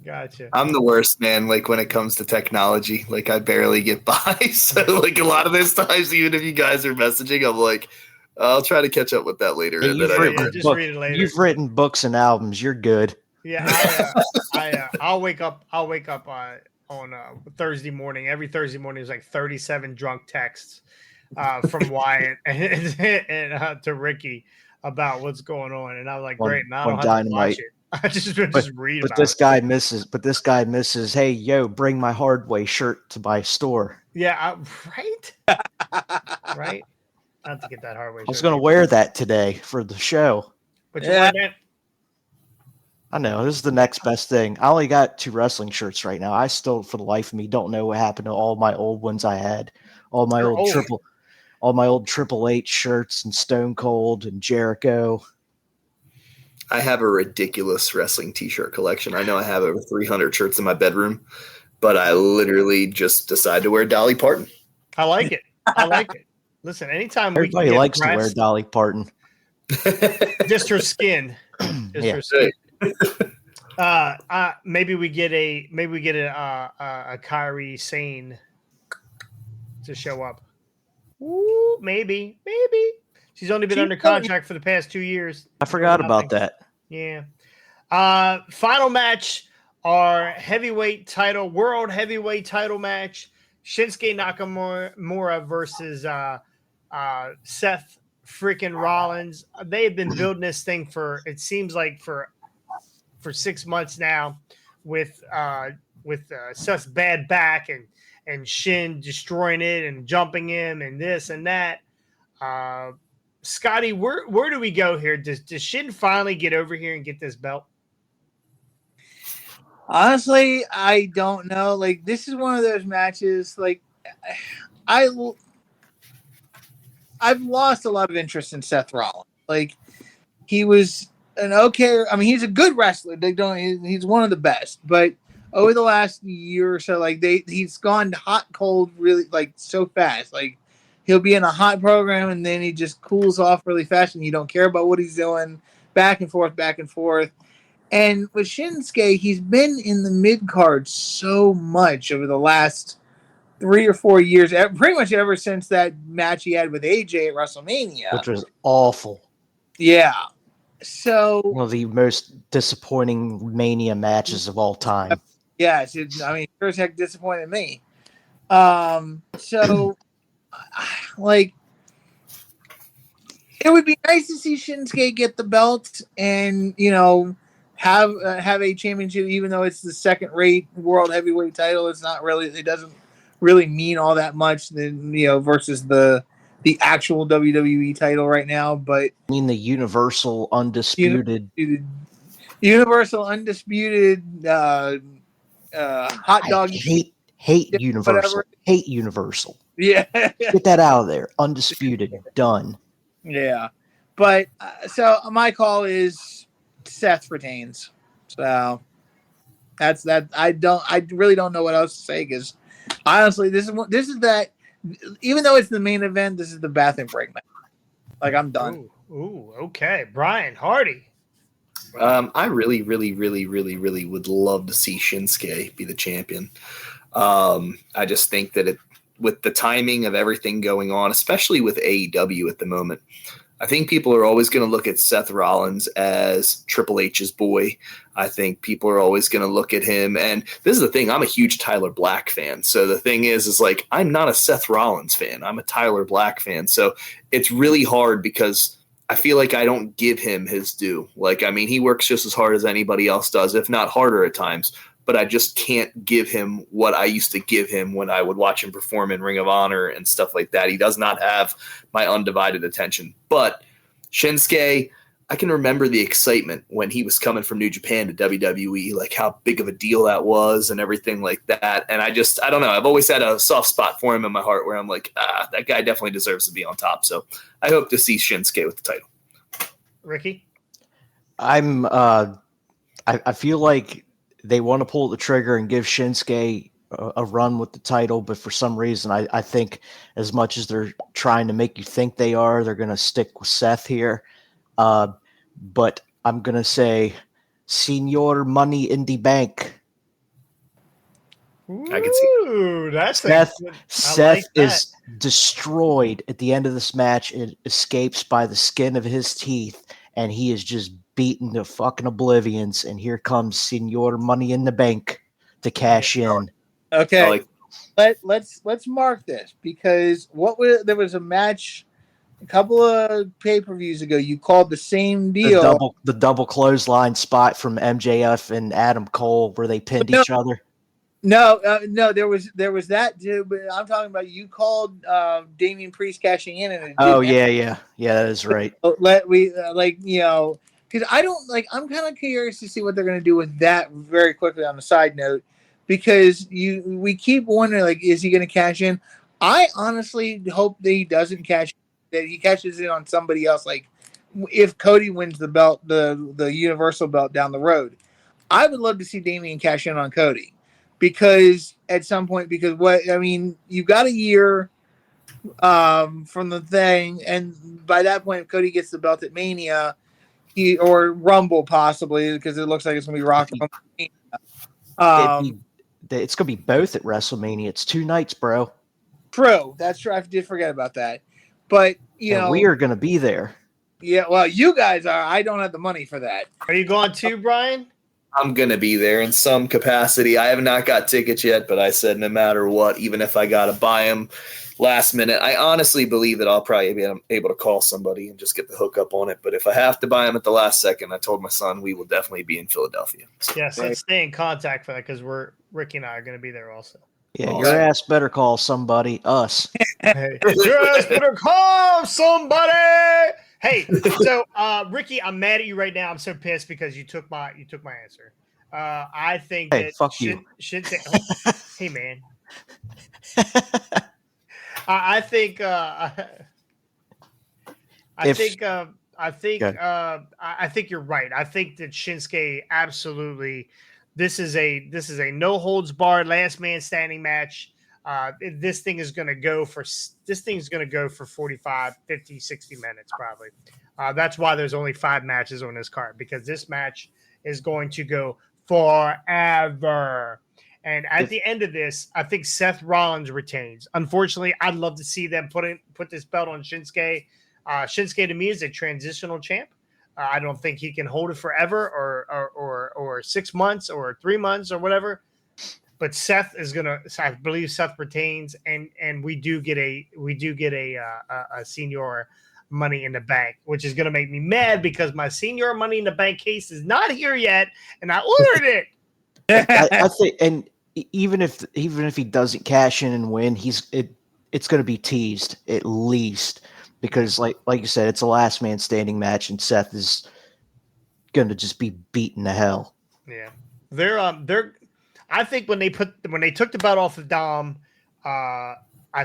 Gotcha. I'm the worst, man. Like when it comes to technology, like I barely get by. So like a lot of those times, even if you guys are messaging, I'm like, I'll try to catch up with that later. Hey, And then just read it later. You've written books and albums. You're good. Yeah, I'll wake up on Thursday morning. Every Thursday morning is like 37 drunk texts from Wyatt and to Ricky about what's going on, and I was like, great, and I don't have to watch it. I just read but about this it. guy misses. Hey, yo, bring my Hardway shirt to my store. Yeah, right. Right. I have to get that Hardway shirt. I was going to wear that today for the show. But you wear that. I know, this is the next best thing. I only got 2 wrestling shirts right now. I still, for the life of me, don't know what happened to all my old ones I had. All my old Triple H shirts and Stone Cold and Jericho. I have a ridiculous wrestling t-shirt collection. I know I have over 300 shirts in my bedroom, but I literally just decided to wear Dolly Parton. I like it. Listen, anytime everybody likes to wear Dolly Parton. Just her skin. Her skin. Maybe we get a Kyrie Sane to show up. Ooh, maybe. She's only been under contract for the past 2 years. I forgot about that. Yeah. Final match, our world heavyweight title match. Shinsuke Nakamura versus Seth freaking Rollins. They have been building this thing for 6 months now, with Seth's bad back and Shin destroying it and jumping him and this and that. Scotty, where do we go here? Does Shin finally get over here and get this belt? Honestly, I don't know. Like, this is one of those matches. Like, I've lost a lot of interest in Seth Rollins. Like, he was an okay. I mean, he's a good wrestler. He's one of the best. But over the last year or so, like he's gone hot cold really like so fast. Like, he'll be in a hot program and then he just cools off really fast, and you don't care about what he's doing. Back and forth. And with Shinsuke, he's been in the mid card so much over the last 3 or 4 years, pretty much ever since that match he had with AJ at WrestleMania, which was awful. Yeah. So one of the most disappointing Mania matches of all time. Yes, sure as heck disappointed me. So like, it would be nice to see Shinsuke get the belt and have a championship, even though it's the second-rate world heavyweight title. It doesn't really mean all that much versus the actual WWE title right now. But I mean, the Universal Undisputed hot dog. I hate Universal. Whatever. Hate Universal. Yeah. Get that out of there. Undisputed. Done. Yeah. But so my call is Seth retains. So that's that. I really don't know what else to say, because honestly, this is that. Even though it's the main event, this is the bathroom break match. Like, I'm done. Ooh, okay. Brian Hardy. I really, really, really, really, really would love to see Shinsuke be the champion. I just think that with the timing of everything going on, especially with AEW at the moment, I think people are always going to look at Seth Rollins as Triple H's boy. I think people are always going to look at him. And this is the thing. I'm a huge Tyler Black fan. So the thing is like, I'm not a Seth Rollins fan. I'm a Tyler Black fan. So it's really hard because I feel like I don't give him his due. Like, I mean, he works just as hard as anybody else does, if not harder at times. But I just can't give him what I used to give him when I would watch him perform in Ring of Honor and stuff like that. He does not have my undivided attention. But Shinsuke, I can remember the excitement when he was coming from New Japan to WWE, like how big of a deal that was and everything like that. And I don't know. I've always had a soft spot for him in my heart where I'm like, that guy definitely deserves to be on top. So I hope to see Shinsuke with the title. Ricky? I feel like they want to pull the trigger and give Shinsuke a run with the title, but for some reason, I think as much as they're trying to make you think they're going to stick with Seth here. But I'm going to say, Senior Money in the Bank, I can see it. Ooh, that's Seth, I Seth like that. is destroyed at the end of this match. It escapes by the skin of his teeth, and he is just beaten to fucking oblivions. And here comes Senor Money in the Bank to cash in. Okay, Like, let's mark this because there was a match a couple of pay-per-views ago. You called the same deal. The double clothesline spot from MJF and Adam Cole where they pinned each other. No, there was that too, but I'm talking about you called Damian Priest cashing in, and it Oh didn't yeah, that is right. let we because I don't like. I'm kind of curious to see what they're going to do with that very quickly. On the side note, because we keep wondering like, is he going to cash in? I honestly hope that he doesn't that he cashes in on somebody else. Like if Cody wins the belt, the Universal belt down the road, I would love to see Damian cash in on Cody. Because at some point, you got a year from the thing, and by that point, if Cody gets the belt at Mania, or Rumble possibly, because it looks like it's gonna be Rock. It's gonna be both at WrestleMania. It's 2 nights, bro. True, that's true. I did forget about that, but we are gonna be there. Yeah, well, you guys are. I don't have the money for that. Are you going too, Brian? I'm going to be there in some capacity. I have not got tickets yet, but I said no matter what, even if I got to buy them last minute, I honestly believe that I'll probably be able to call somebody and just get the hookup on it. But if I have to buy them at the last second, I told my son we will definitely be in Philadelphia. So. Yes, let's stay in contact for that because Ricky and I are going to be there also. Yeah, your ass better call somebody. Us. Hey, your ass better call somebody. Hey, so Ricky, I'm mad at you right now. I'm so pissed because you took my answer. I think that fuck you. Hey man. I think you're right. I think that Shinsuke absolutely. This is a no holds barred last man standing match. This thing is going to go for 45, 50, 60 minutes probably. That's why there's only 5 matches on this card because this match is going to go forever. And at the end of this, I think Seth Rollins retains. Unfortunately, I'd love to see them put this belt on Shinsuke. Shinsuke to me is a transitional champ. I don't think he can hold it forever or 6 months or 3 months or whatever. But Seth is gonna. I believe Seth retains, and we do get a senior Money in the Bank, which is gonna make me mad because my senior Money in the Bank case is not here yet, and I ordered it. I think, and even if he doesn't cash in and win, it's going to be teased at least because, like you said, it's a last man standing match, and Seth is going to just be beaten to hell. Yeah, they're. I think when they took the belt off of Dom, I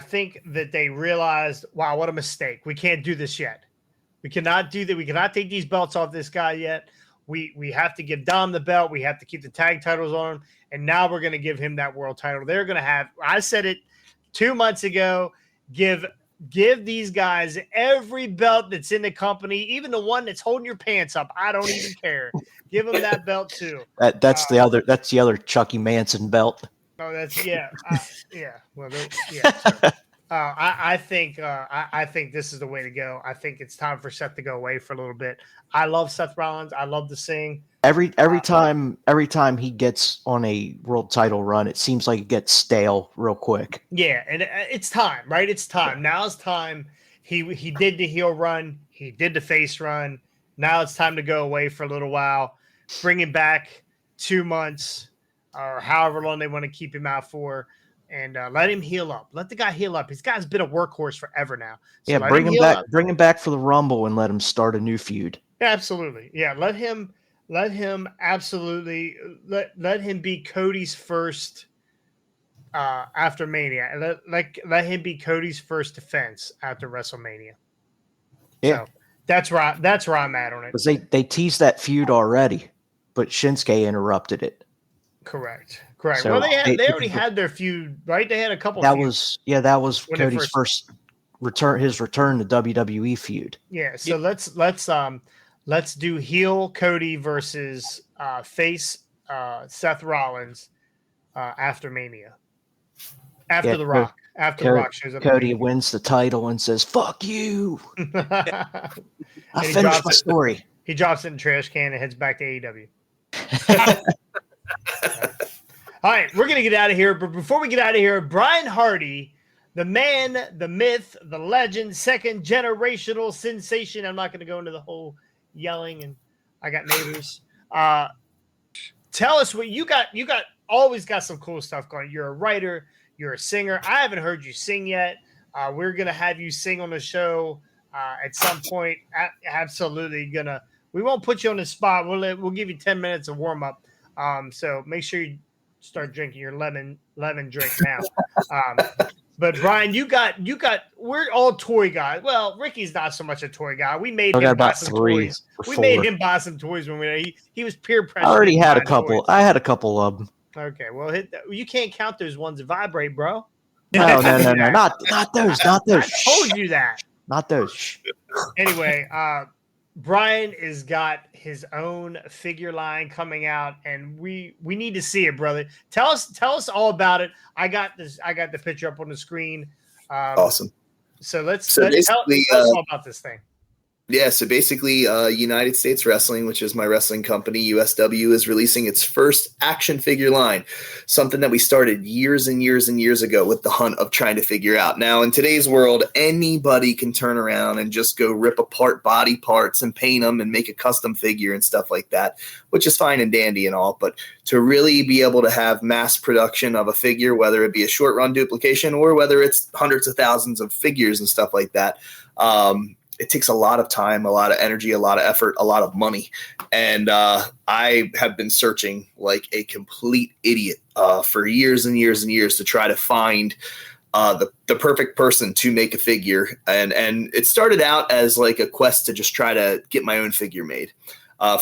think that they realized, wow, what a mistake. We can't do this yet. We cannot do that. We cannot take these belts off this guy yet. We have to give Dom the belt. We have to keep the tag titles on him. And now we're going to give him that world title. They're going to have, I said it 2 months ago, give these guys every belt that's in the company, even the one that's holding your pants up. I don't even care. Give them that belt too. That's the other Chucky Manson belt. Oh, that's yeah. Well, yeah. So, I think this is the way to go. I think it's time for Seth to go away for a little bit. I love Seth Rollins. I love to sing. Every time he gets on a world title run, it seems like it gets stale real quick. Yeah, and it's time, right? It's time. Now it's time. He did the heel run. He did the face run. Now it's time to go away for a little while. Bring him back 2 months or however long they want to keep him out for. And let him heal up. Let the guy heal up. This guy's been a workhorse forever now. So yeah, bring him back. Bring him back for the Rumble and let him start a new feud. Yeah, absolutely. Yeah, let him absolutely let him be Cody's first after Mania. Let him be Cody's first defense after WrestleMania. Yeah, so that's where I'm at on it. Because they teased that feud already, but Shinsuke interrupted it. Correct. So well, they already had their feud, right? They had a couple. That was Cody's first return. His return to WWE feud. Yeah. So let's do heel Cody versus face Seth Rollins after Mania. After Yeah, The Rock. After The Rock shows up. Cody wins the title and says, "Fuck you." I he finished my story. He drops it in the trash can and heads back to AEW. All right, we're going to get out of here. But before we get out of here, Brian Hardy, the man, the myth, the legend, second generational sensation. I'm not going to go into the whole yelling and I got neighbors. Tell us what you got. You always got some cool stuff going. You're a writer. You're a singer. I haven't heard you sing yet. We're going to have you sing on the show at some point. Absolutely gonna. We won't put you on the spot. We'll give you 10 minutes of warm up. So make sure you start drinking your lemon drink now. But Brian, you got. We're all toy guys. Well, Ricky's not so much a toy guy. We made him buy some toys. We made him buy some toys when he was peer pressure. I already had a couple. I had a couple of them. Okay, well, you can't count those ones that vibrate, bro. No, not those. Not those. I told you that. Not those. Anyway, Brian has got his own figure line coming out, and we need to see it, brother. Tell us all about it. I got the picture up on the screen. Awesome. So let's tell us all about this thing. Yeah, so basically, United States Wrestling, which is my wrestling company, USW, is releasing its first action figure line, something that we started years and years and years ago with the hunt of trying to figure out. Now, in today's world, anybody can turn around and just go rip apart body parts and paint them and make a custom figure and stuff like that, which is fine and dandy and all. But to really be able to have mass production of a figure, whether it be a short run duplication or whether it's hundreds of thousands of figures and stuff like that, it takes a lot of time, a lot of energy, a lot of effort, a lot of money. And I have been searching like a complete idiot for years and years and years to try to find the perfect person to make a figure. And it started out as like a quest to just try to get my own figure made.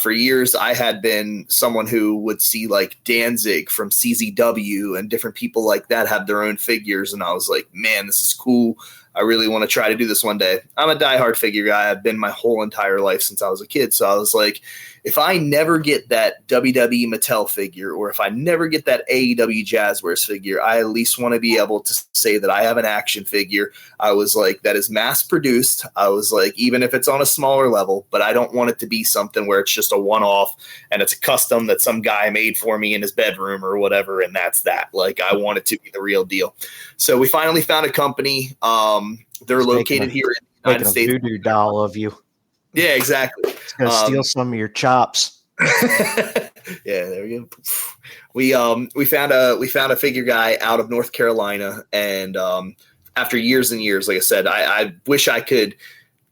For years, I had been someone who would see like Danzig from CZW and different people like that have their own figures. And I was like, man, this is cool. I really want to try to do this one day. I'm a diehard figure guy. I've been my whole entire life since I was a kid. So I was like, if I never get that WWE Mattel figure, or if I never get that AEW Jazzwares figure, I at least want to be able to say that I have an action figure. I was like, that is mass produced. I was like, even if it's on a smaller level, but I don't want it to be something where it's just a one-off and it's a custom that some guy made for me in his bedroom or whatever. And that's that. Like, I want it to be the real deal. So we finally found a company. They're located here in the United States. A voodoo doll of you. Yeah, exactly. It's gonna steal some of your chops. Yeah, there we go. We found a figure guy out of North Carolina, and after years and years, like I said, I wish I could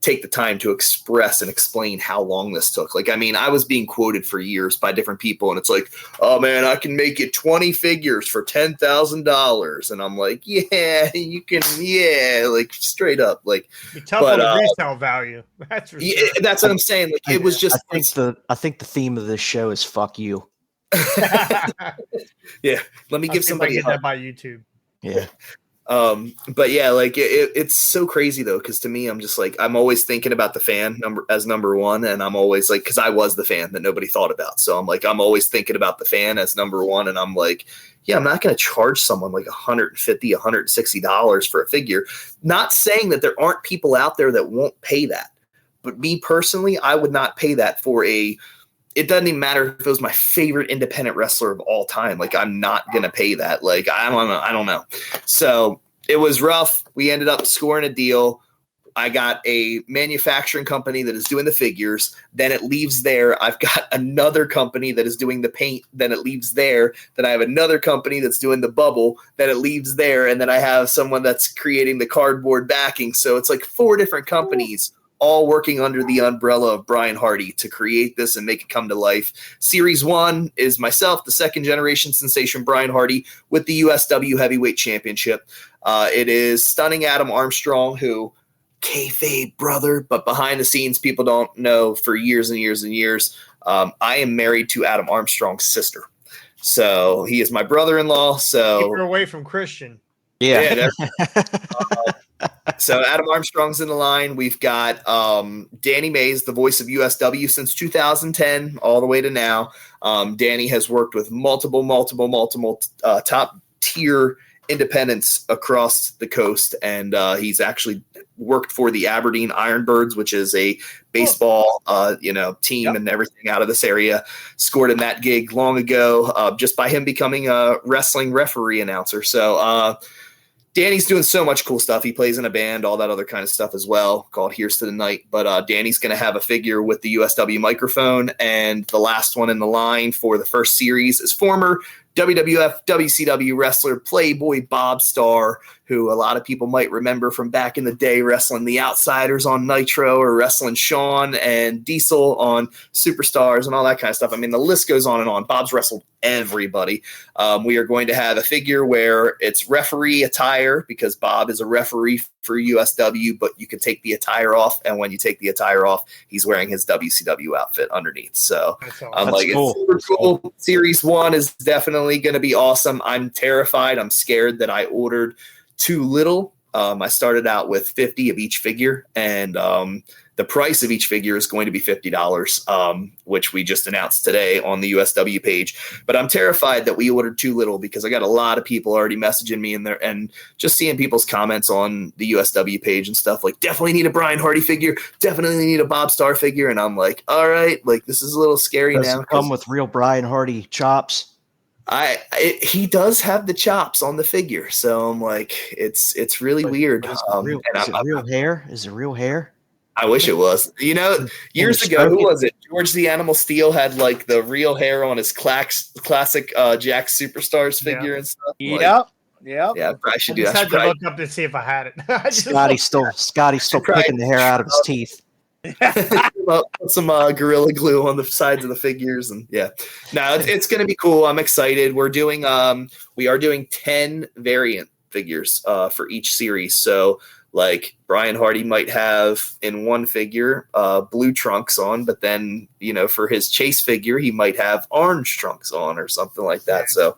take the time to express and explain how long this took. Like, I mean, I was being quoted for years by different people, and it's like, oh man, I can make you 20 figures for $10,000. And I'm like, yeah, you can. Yeah. Like straight up. Like, be tough on the resale value. That's for sure. That's what I'm saying. Like, it was just, I think the theme of this show is fuck you. Yeah. Let me give somebody get that by YouTube. Yeah. But yeah, like it's so crazy though, because to me, I'm just like, I'm always thinking about the fan number one, and I'm always like, because I was the fan that nobody thought about, so I'm like, I'm always thinking about the fan as number one, and I'm like, yeah, I'm not going to charge someone like $150, $160 for a figure. Not saying that there aren't people out there that won't pay that, but me personally, I would not pay that for it doesn't even matter if it was my favorite independent wrestler of all time. Like, I'm not going to pay that. Like, I don't know. So it was rough. We ended up scoring a deal. I got a manufacturing company that is doing the figures. Then it leaves there. I've got another company that is doing the paint. Then it leaves there. Then I have another company that's doing the bubble. Then it leaves there. And then I have someone that's creating the cardboard backing. So it's like 4 different companies all working under the umbrella of Brian Hardy to create this and make it come to life. Series 1 is myself, the second generation sensation Brian Hardy, with the USW Heavyweight Championship. It is stunning Adam Armstrong, who kayfabe brother, but behind the scenes, people don't know, for years and years and years, I am married to Adam Armstrong's sister. So he is my brother-in-law. So keep her away from Christian. Yeah. So Adam Armstrong's in the line. We've got Danny Mays, the voice of USW since 2010 all the way to now. Danny has worked with multiple top tier independents across the coast, and he's actually worked for the Aberdeen Ironbirds, which is a baseball team and everything out of this area. Scored in that gig long ago just by him becoming a wrestling referee announcer. So Danny's doing so much cool stuff. He plays in a band, all that other kind of stuff as well, called Here's to the Night. But Danny's going to have a figure with the USW microphone, and the last one in the line for the first series is former WWF, WCW wrestler Playboy Bob Starr, who a lot of people might remember from back in the day wrestling the Outsiders on Nitro or wrestling Shawn and Diesel on Superstars and all that kind of stuff. I mean, the list goes on and on. Bob's wrestled everybody. We are going to have a figure where it's referee attire because Bob is a referee for USW, but you can take the attire off, and when you take the attire off, he's wearing his WCW outfit underneath. So I'm like, cool. It's super cool. Series 1 is definitely going to be awesome. I'm terrified. I'm scared that I ordered too little. I started out with 50 of each figure, and the price of each figure is going to be $50, which we just announced today on the USW page. But I'm terrified that we ordered too little because I got a lot of people already messaging me in there, and just seeing people's comments on the USW page and stuff like, definitely need a Brian Hardy figure, definitely need a Bob Starr figure. And I'm like, all right, like this is a little scary Does now. it come with real Brian Hardy chops? He does have the chops on the figure, so I'm like, it's really weird. Is it real hair? Is it real hair? I wish it was. Years ago, who was it? George the Animal Steel had like the real hair on his classic Jack Superstars figure and stuff. Yeah, I probably should do that. I just had to look up to see if I had it. Scotty's still picking the hair out of his teeth. Put some Gorilla Glue on the sides of the figures, and it's going to be cool. I'm excited. We are doing 10 variant figures for each series. So like Brian Hardy might have in one figure blue trunks on, but then for his chase figure he might have orange trunks on or something like that. So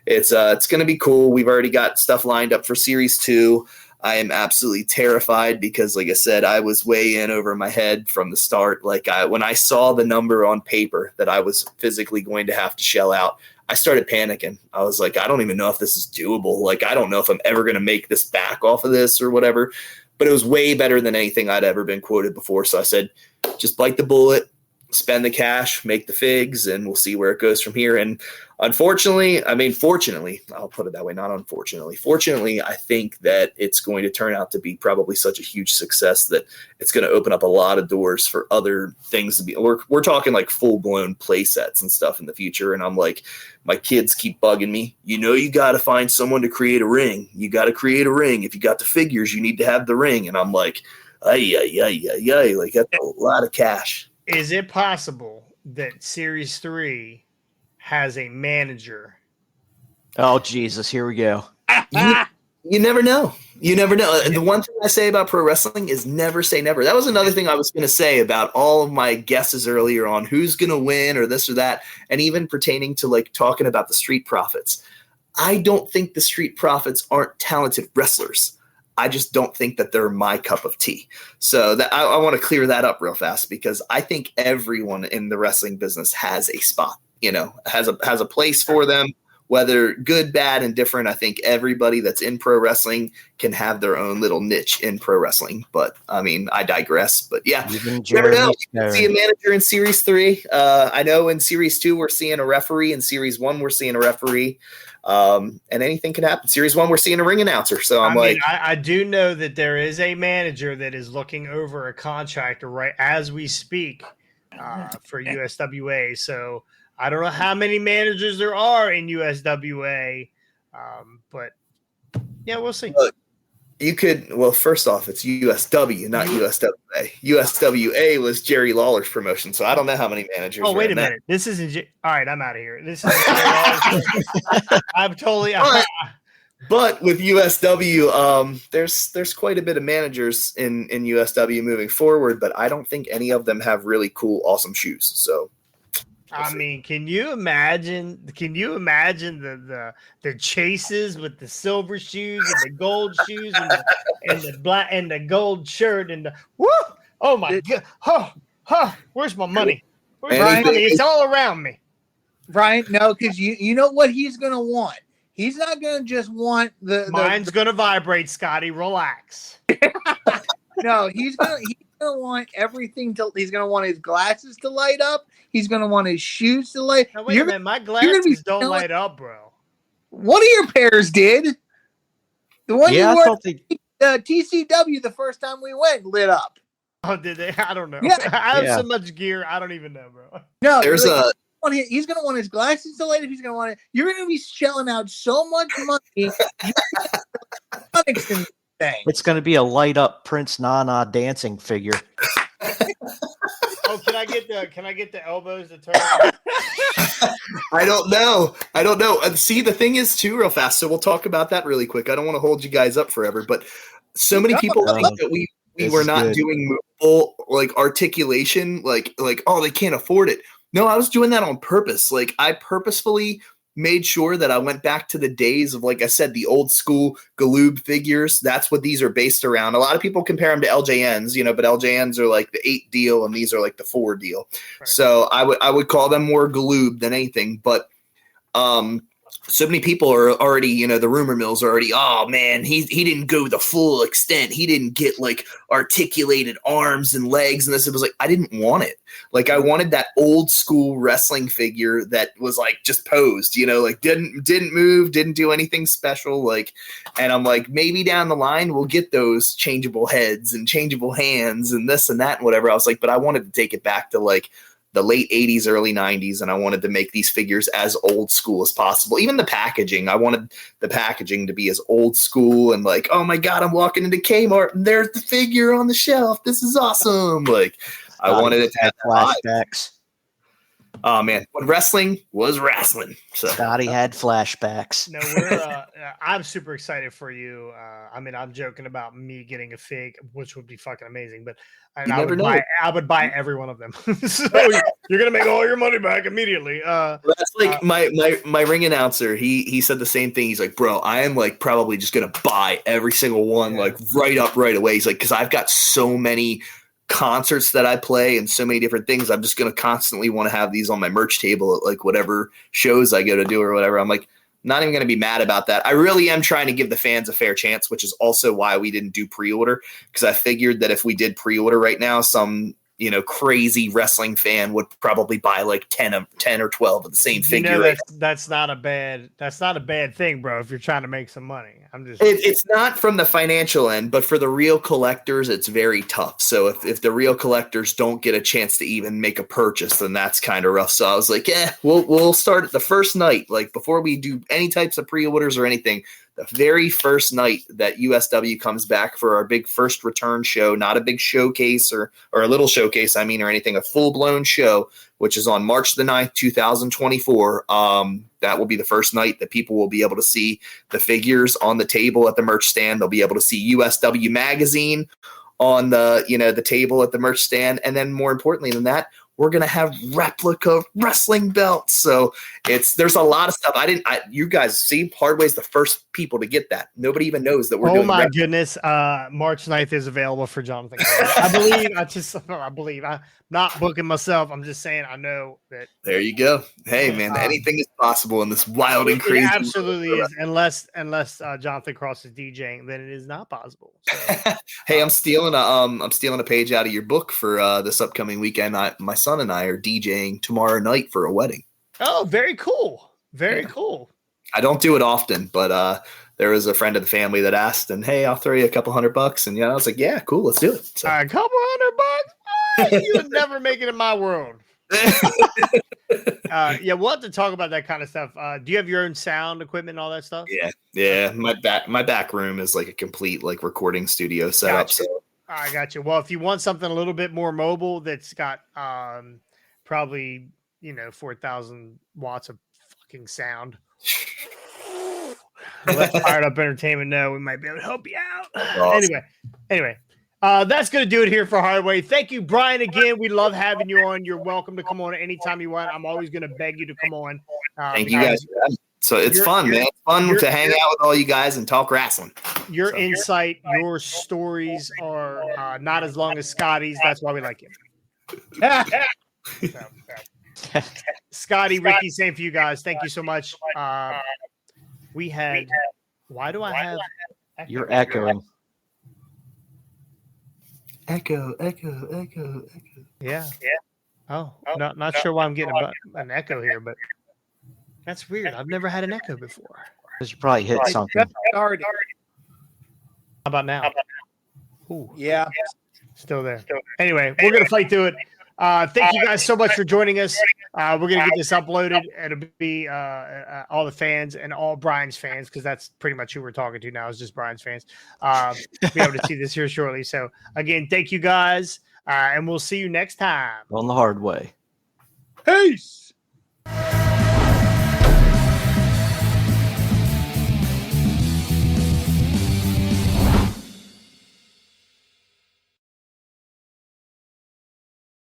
it's going to be cool. We've already got stuff lined up for series 2. I am absolutely terrified because, like I said, I was way in over my head from the start. Like when I saw the number on paper that I was physically going to have to shell out, I started panicking. I was like, I don't even know if this is doable. Like, I don't know if I'm ever going to make this back off of this or whatever. But it was way better than anything I'd ever been quoted before. So I said, just bite the bullet, spend the cash, make the figs, and we'll see where it goes from here. And fortunately, I'll put it that way, not unfortunately. Fortunately, I think that it's going to turn out to be probably such a huge success that it's going to open up a lot of doors for other things to be. We're talking like full-blown play sets and stuff in the future. And I'm like, my kids keep bugging me. You got to find someone to create a ring. You got to create a ring. If you got the figures, you need to have the ring. And I'm like, ay, like that's a lot of cash. Is it possible that Series 3 has a manager? Oh, Jesus, here we go. You never know. You never know. And the one thing I say about pro wrestling is never say never. That was another thing I was going to say about all of my guesses earlier on who's going to win or this or that, and even pertaining to like talking about the Street Profits. I don't think the Street Profits aren't talented wrestlers. I just don't think that they're my cup of tea. So that I want to clear that up real fast because I think everyone in the wrestling business has a spot, has a place for them, whether good, bad, and different. I think everybody that's in pro wrestling can have their own little niche in pro wrestling. But I mean, I digress. But yeah, you never know. You can see a manager in Series 3. I know in Series 2 we're seeing a referee. In Series 1 we're seeing a referee. And anything can happen. Series 1 we're seeing a ring announcer. So I do know that there is a manager that is looking over a contract right as we speak for USWA. So I don't know how many managers there are in USWA, but yeah, we'll see. First off, it's USW, not USWA. USWA was Jerry Lawler's promotion, so I don't know how many managers. Oh, wait a minute. This isn't. All right, I'm out of here. This is. I'm totally. But with USW, there's quite a bit of managers in USW moving forward, but I don't think any of them have really cool, awesome shoes. So I mean, can you imagine? Can you imagine the chases with the silver shoes and the gold shoes and the black and the gold shirt and the woo? Oh my god! Where's my money? Where's my Anything- money? It's all around me. Brian, no, because you know what he's gonna want. He's not gonna just want Mine's gonna vibrate, Scotty. Relax. No, he's gonna want everything to. He's gonna want his glasses to light up. He's gonna want his shoes to light. Now wait a minute, my glasses don't light up, bro. One of your pairs did. The one Yeah, you I wore thought they. at TCW the first time we went lit up. Oh, did they? I don't know. Yeah. I have Yeah. so much gear, I don't even know, bro. No, There's he's gonna want his glasses to light up. He's gonna want it. You're gonna be shelling out so much money. Thing. It's going to be a light up Prince Nana dancing figure. Oh, can I get the elbows to turn? I don't know. And see, the thing is too, real fast. So we'll talk about that really quick. I don't want to hold you guys up forever, but so many people think that we were not doing movable like articulation, like oh, they can't afford it. No, I was doing that on purpose. Like I purposefully made sure that I went back to the days of, like I said, the old school Galoob figures. That's what these are based around. A lot of people compare them to LJNs, but LJNs are like the 8 deal and these are like the 4 deal. Right. So I would call them more Galoob than anything. But so many people are already, the rumor mills are already, oh man, he didn't go the full extent. He didn't get like articulated arms and legs and this. It was like, I didn't want it. Like I wanted that old school wrestling figure that was like just posed, like didn't move, didn't do anything special. Like, and I'm like, maybe down the line we'll get those changeable heads and changeable hands and this and that and whatever. I was like, but I wanted to take it back to like the late 80s, early 90s, and I wanted to make these figures as old school as possible. Even the packaging, I wanted the packaging to be as old school and like, oh my God, I'm walking into Kmart and there's the figure on the shelf. This is awesome. Like, I wanted it to have flashbacks. Oh man, when wrestling was wrestling. So. Scotty had flashbacks. No, I'm super excited for you. I mean, I'm joking about me getting a fig, which would be fucking amazing. But I would buy every one of them. So you're gonna make all your money back immediately. That's like my ring announcer. He said the same thing. He's like, bro, I am like probably just gonna buy every single one like right away. He's like, because I've got so many concerts that I play and so many different things. I'm just going to constantly want to have these on my merch table at like whatever shows I go to do or whatever. I'm like, not even going to be mad about that. I really am trying to give the fans a fair chance, which is also why we didn't do pre-order. Because I figured that if we did pre-order right now, some, crazy wrestling fan would probably buy like 10 or 12 of the same figure. That's not a bad thing, bro. If you're trying to make some money, it's not from the financial end, but for the real collectors, it's very tough. So if the real collectors don't get a chance to even make a purchase, then that's kind of rough. So I was like, we'll start at the first night, like before we do any types of pre-orders or anything. The very first night that USW comes back for our big first return show, not a big showcase or a little showcase, or anything, a full-blown show, which is on March the 9th, 2024. That will be the first night that people will be able to see the figures on the table at the merch stand. They'll be able to see USW magazine on the table at the merch stand. And then more importantly than that, we're going to have replica wrestling belts. So there's a lot of stuff. You guys see, Hardway's the first people to get that. Nobody even knows that we're doing. Oh my goodness. March 9th is available for Jonathan. I believe I'm not booking myself. I'm just saying, I know that. There you go. Hey man, anything is possible in this wild and crazy. It absolutely is. Unless Jonathan Cross is DJing, then it is not possible. So. Hey, I'm stealing a page out of your book for this upcoming weekend. My son and I are DJing tomorrow night for a wedding. Oh, very cool. Very cool. I don't do it often, but there was a friend of the family that asked, and hey, I'll throw you a couple $100. And I was like, yeah, cool, let's do it. So. A couple $100? You would never make it in my world. We'll have to talk about that kind of stuff. Do you have your own sound equipment and all that stuff? Yeah. My back room is like a complete like recording studio setup. Gotcha. So I got you. Well, if you want something a little bit more mobile, that's got probably 4,000 watts of fucking sound. Let Fired Up Entertainment know we might be able to help you out. Awesome. Anyway, That's going to do it here for Hardway. Thank you, Brian, again. We love having you on. You're welcome to come on anytime you want. I'm always going to beg you to come on. Thank you guys. So it's fun, man. It's fun to hang out with all you guys and talk wrestling. Your insight, your stories are not as long as Scotty's. That's why we like you. Scotty, Ricky, same for you guys. Thank you so much. We had. Why do I have? You're echoing. Echo. Yeah. Oh, not sure why I'm getting an echo here, but that's weird. I've never had an echo before. Because you probably hit something. How about now? Ooh, Yeah. still there. Anyway, we're gonna fight through it. Thank you guys so much for joining us. We're going to get this uploaded. It'll be all the fans and all Brian's fans, because that's pretty much who we're talking to now, is just Brian's fans. Be able to see this here shortly. So, again, thank you guys, and we'll see you next time. On the hard way. Peace.